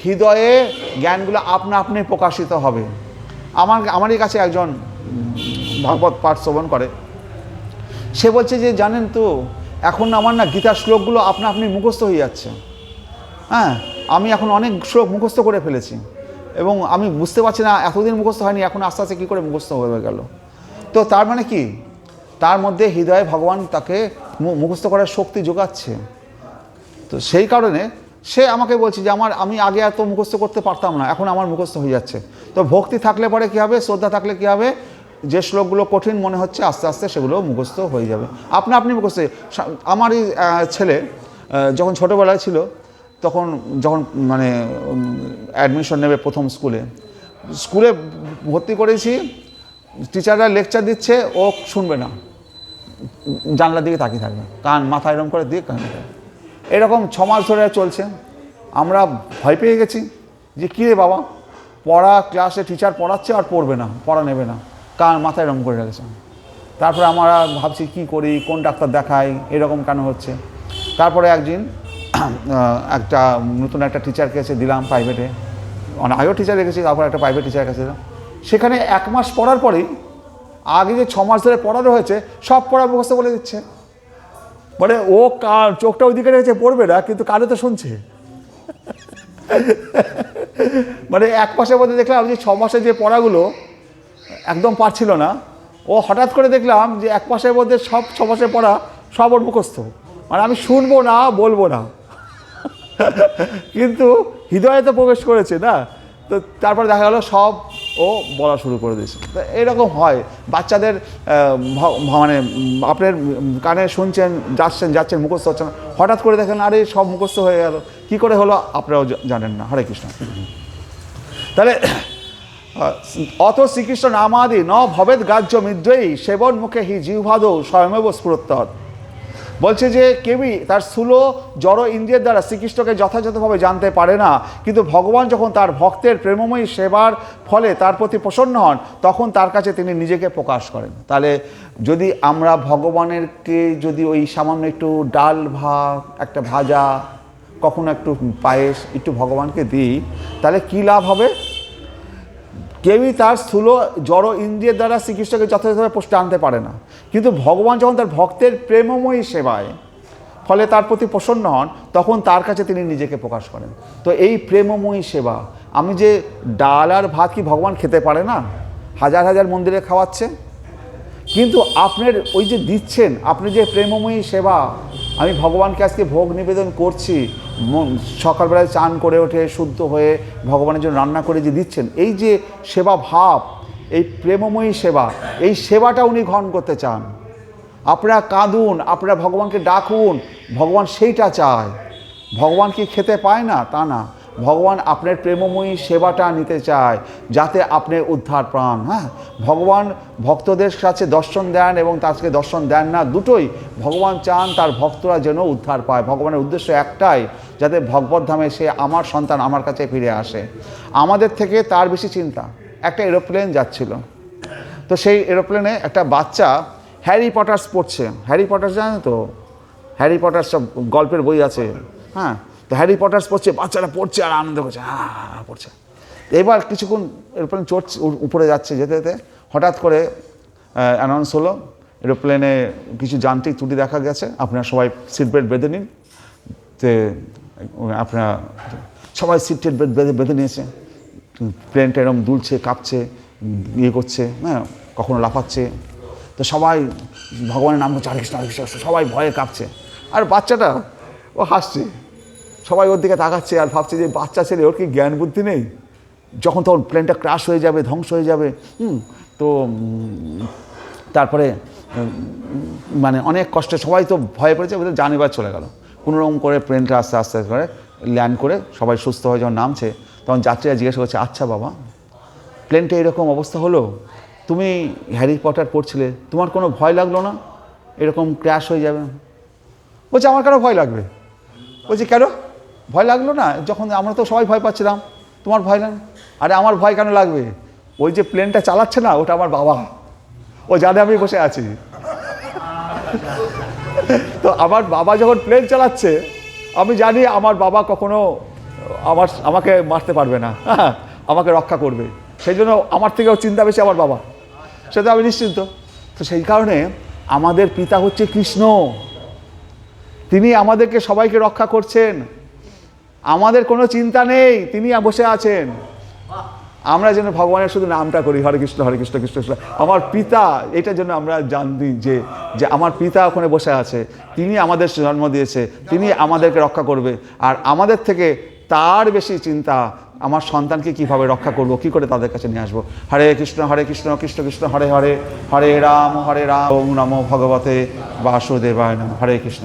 Speaker 1: হৃদয়ে জ্ঞানগুলো আপনা আপনি প্রকাশিত হবে। আমারই কাছে একজন ভাগবত পাঠ শ্রবণ করে, সে বলছে যে জানেন তো এখন আমার না গীতার শ্লোকগুলো আপনা আপনি মুখস্থ হয়ে যাচ্ছে। হ্যাঁ, আমি এখন অনেক শ্লোক মুখস্থ করে ফেলেছি এবং আমি বুঝতে পারছি না এতদিন মুখস্থ হয়নি, এখন আস্তে আস্তে কী করে মুখস্থ হয়ে গেল। তো তার মানে কি, তার মধ্যে হৃদয়ে ভগবান তাকে মুখস্থ করার শক্তি যোগাচ্ছে। তো সেই কারণে সে আমাকে বলছে যে আমি আগে এত মুখস্থ করতে পারতাম না, এখন আমার মুখস্থ হয়ে যাচ্ছে। তো ভক্তি থাকলে পরে কী হবে, শ্রদ্ধা থাকলে কী হবে, যে শ্লোকগুলো কঠিন মনে হচ্ছে আস্তে আস্তে সেগুলো মুখস্থ হয়ে যাবে, আপনি মুখস্থ। আমারই ছেলে যখন ছোটোবেলায় ছিল, যখন মানে অ্যাডমিশন নেবে প্রথম স্কুলে ভর্তি করেছি, টিচাররা লেকচার দিচ্ছে, ও শুনবে না, জানলার দিকে তাকিয়ে থাকবে, মাথা এরকম করে দিয়ে কান থাকবে। এরকম 6 মাস ধরে চলছে। আমরা ভয় পেয়ে গেছি যে কী রে বাবা, ক্লাসে টিচার পড়াচ্ছে আর পড়বে না, পড়া নেবে না, মাথা এরকম করে রেখেছে। তারপরে আমরা ভাবছি কি করি, কোন ডাক্তার দেখাই, এরকম কেন হচ্ছে। তারপরে একদিন নতুন একটা টিচারকে এসে দিলাম প্রাইভেটে, আগেও টিচার রেখেছি, তারপর একটা প্রাইভেট টিচার কাছে দিলাম। সেখানে 1 মাস পড়ার পরেই আগে যে 6 মাস ধরে পড়ানো হয়েছে সব পড়া মুখস্থ বলে দিচ্ছে। মানে ও চোখটা ওইদিকে রেখেছে, পড়বে না, কিন্তু কানে তো শুনছে। মানে 1 মাসের মধ্যে দেখলাম যে 6 মাসের যে পড়াগুলো একদম পারছিল না, ও হঠাৎ করে দেখলাম যে 1 মাসের মধ্যে সব 6 মাসের পড়া সব ওর মুখস্থ। মানে আমি শুনবো না, বলবো না, কিন্তু হৃদয়ে তো প্রবেশ করেছে না। তো তারপরে দেখা গেলো সব ও বলা শুরু করে দিয়েছে। তো এরকম হয় বাচ্চাদের, মানে আপনার কানে শুনছেন, যাচ্ছেন মুখস্থ হচ্ছে না, হঠাৎ করে দেখেন আরে সব মুখস্থ হয়ে গেল, কী করে হলো আপনারাও জানেন না। হরে কৃষ্ণ। তাহলে অত শ্রীকৃষ্ণ নামাদি ন ভবেদ গ্রাহ্য মিদ্রেই সেবন মুখে হি জিহ্বাদৌ স্বয়মেব স্ফুরত্তৎ। বলছে যে কেউই তার স্থূল জড় ইন্দ্রিয়ের দ্বারা শ্রীকৃষ্ণকে যথাযথভাবে জানতে পারে না, কিন্তু ভগবান যখন তার ভক্তের প্রেমময়ী সেবার ফলে তার প্রতি প্রসন্ন হন, তখন তার কাছে তিনি নিজেকে প্রকাশ করেন। তাহলে যদি আমরা ভগবানেরকে যদি ওই সামান্য একটু ডাল ভাত, একটা ভাজা, কখনো একটু পায়েস একটু ভগবানকে দিই, তাহলে কী লাভ হবে? কেউই তার স্থূল জড় ইন্দ্রিয়ের দ্বারা শ্রীকৃষ্ণকে যথাযথভাবে জানতে পারে না, কিন্তু ভগবান যখন তার ভক্তের প্রেমময়ী সেবায় ফলে তার প্রতি প্রসন্ন হন, তখন তার কাছে তিনি নিজেকে প্রকাশ করেন। তো এই প্রেমময়ী সেবা, আমি যে ডাল আর ভাত কি ভগবান খেতে পারে না? হাজার হাজার মন্দিরে খাওয়াচ্ছে, কিন্তু আপনার ওই যে দিচ্ছেন, আপনি যে প্রেমময়ী সেবা, আমি ভগবানকে আজকে ভোগ নিবেদন করছি, সকালবেলায় চান করে ওঠে শুদ্ধ হয়ে ভগবানের জন্য রান্না করে যে দিচ্ছেন, এই যে সেবা ভাব, এই প্রেমময়ী সেবা, এই সেবাটা উনি গ্রহণ করতে চান। আপনারা কাঁদুন, আপনারা ভগবানকে ডাকুন, ভগবান সেইটা চায়। ভগবান কি খেতে পায় না? তা না, ভগবান আপনার প্রেমময়ী সেবাটা নিতে চায়, যাতে আপনি উদ্ধার প্রাণ। হ্যাঁ, ভগবান ভক্তদের কাছে দর্শন দেন এবং তাকে দর্শন দেন না, দুটোই। ভগবান চান তার ভক্তরা যেন উদ্ধার পায়। ভগবানের উদ্দেশ্য একটাই, যাতে ভগবদ্ধামে সে আমার সন্তান আমার কাছে ফিরে আসে। আমাদের থেকে তার বেশি চিন্তা। একটা এরোপ্লেন যাচ্ছিল, তো সেই এরোপ্লেনে একটা বাচ্চা হ্যারি পটার্স পড়ছে। হ্যারি পটার্স জানেন তো? হ্যারি পটার্স সব গল্পের বই আছে। হ্যাঁ, তো হ্যারি পটার্স পড়ছে, বাচ্চারা পড়ছে আর আনন্দ করছে, হ্যাঁ পড়ছে। এবার কিছুক্ষণ এরোপ্লেন চড়ছে, উপরে যাচ্ছে, যেতে যেতে হঠাৎ করে অ্যানাউন্স হলো, এরোপ্লেনে কিছু যান্ত্রিক ত্রুটি দেখা গেছে, আপনারা সবাই সিট বেল্ট বেঁধে নিন। তো আপনারা সবাই সিট বেল্ট বেঁধে নিয়েছে। প্লেনটা এরকম দুলছে, কাঁপছে, ইয়ে করছে, হ্যাঁ, কখনো লাফাচ্ছে। তো সবাই ভগবানের নাম করছে, হরে কৃষ্ণ হরে কৃষ্ণ, সবাই ভয়ে কাঁপছে। আর বাচ্চাটা ও হাসছে, সবাই ওর দিকে তাকাচ্ছে আর ভাবছে যে বাচ্চা ছেলে, ওর কি জ্ঞান বুদ্ধি নেই? যখন তখন প্লেনটা ক্র্যাশ হয়ে যাবে, ধ্বংস হয়ে যাবে। তো তারপরে মানে অনেক কষ্টে সবাই তো ভয়ে পড়েছে, ওদের জান এবার চলে গেল। কোনোরকম করে প্লেনটা আস্তে আস্তে করে ল্যান্ড করে সবাই সুস্থ হয়ে যখন নামছে, তখন যাত্রীরা জিজ্ঞাসা করছে, আচ্ছা বাবা, প্লেনটা এরকম অবস্থা হলো, তুমি হ্যারি পটার পড়ছিলে, তোমার কোনো ভয় লাগলো না এরকম ক্র্যাশ হয়ে যাবে? বলছে, আমার কেন ভয় লাগবে? বলছে, কেন ভয় লাগলো না? যখন আমরা তো সবাই ভয় পাচ্ছিলাম, তোমার ভয় লাগলো? আরে আমার ভয় কেন লাগবে? ওই যে প্লেনটা চালাচ্ছে না, ওটা আমার বাবা, ও জানে আমি বসে আছি। তো আমার বাবা যখন প্লেন চালাচ্ছে, আমি জানি আমার বাবা কখনো আমাকে মারতে পারবে না, হ্যাঁ, আমাকে রক্ষা করবে। সেই জন্য আমার থেকেও চিন্তা বেশি আমার বাবা, সেটা আমি নিশ্চিন্ত। তো সেই কারণে আমাদের পিতা হচ্ছে কৃষ্ণ, তিনি আমাদেরকে সবাইকে রক্ষা করছেন, আমাদের কোনো চিন্তা নেই, তিনি বসে আছেন। আমরা যেন ভগবানের শুধু নামটা করি, হরে কৃষ্ণ হরে কৃষ্ণ কৃষ্ণ কৃষ্ণ, আমার পিতা, এটার জন্য আমরা জানি যে আমার পিতা ওখানে বসে আছে, তিনি আমাদের জন্ম দিয়েছে, তিনি আমাদেরকে রক্ষা করবে। আর আমাদের থেকে তার বেশি চিন্তা, আমার সন্তানকে কীভাবে রক্ষা করব, কী করে তাদের কাছে নিয়ে আসবো। হরে কৃষ্ণ কৃষ্ণ কৃষ্ণ হরে হরে, হরে রাম ওম নমো ভগবতে বাসুদেবায় নমঃ। হরে কৃষ্ণ।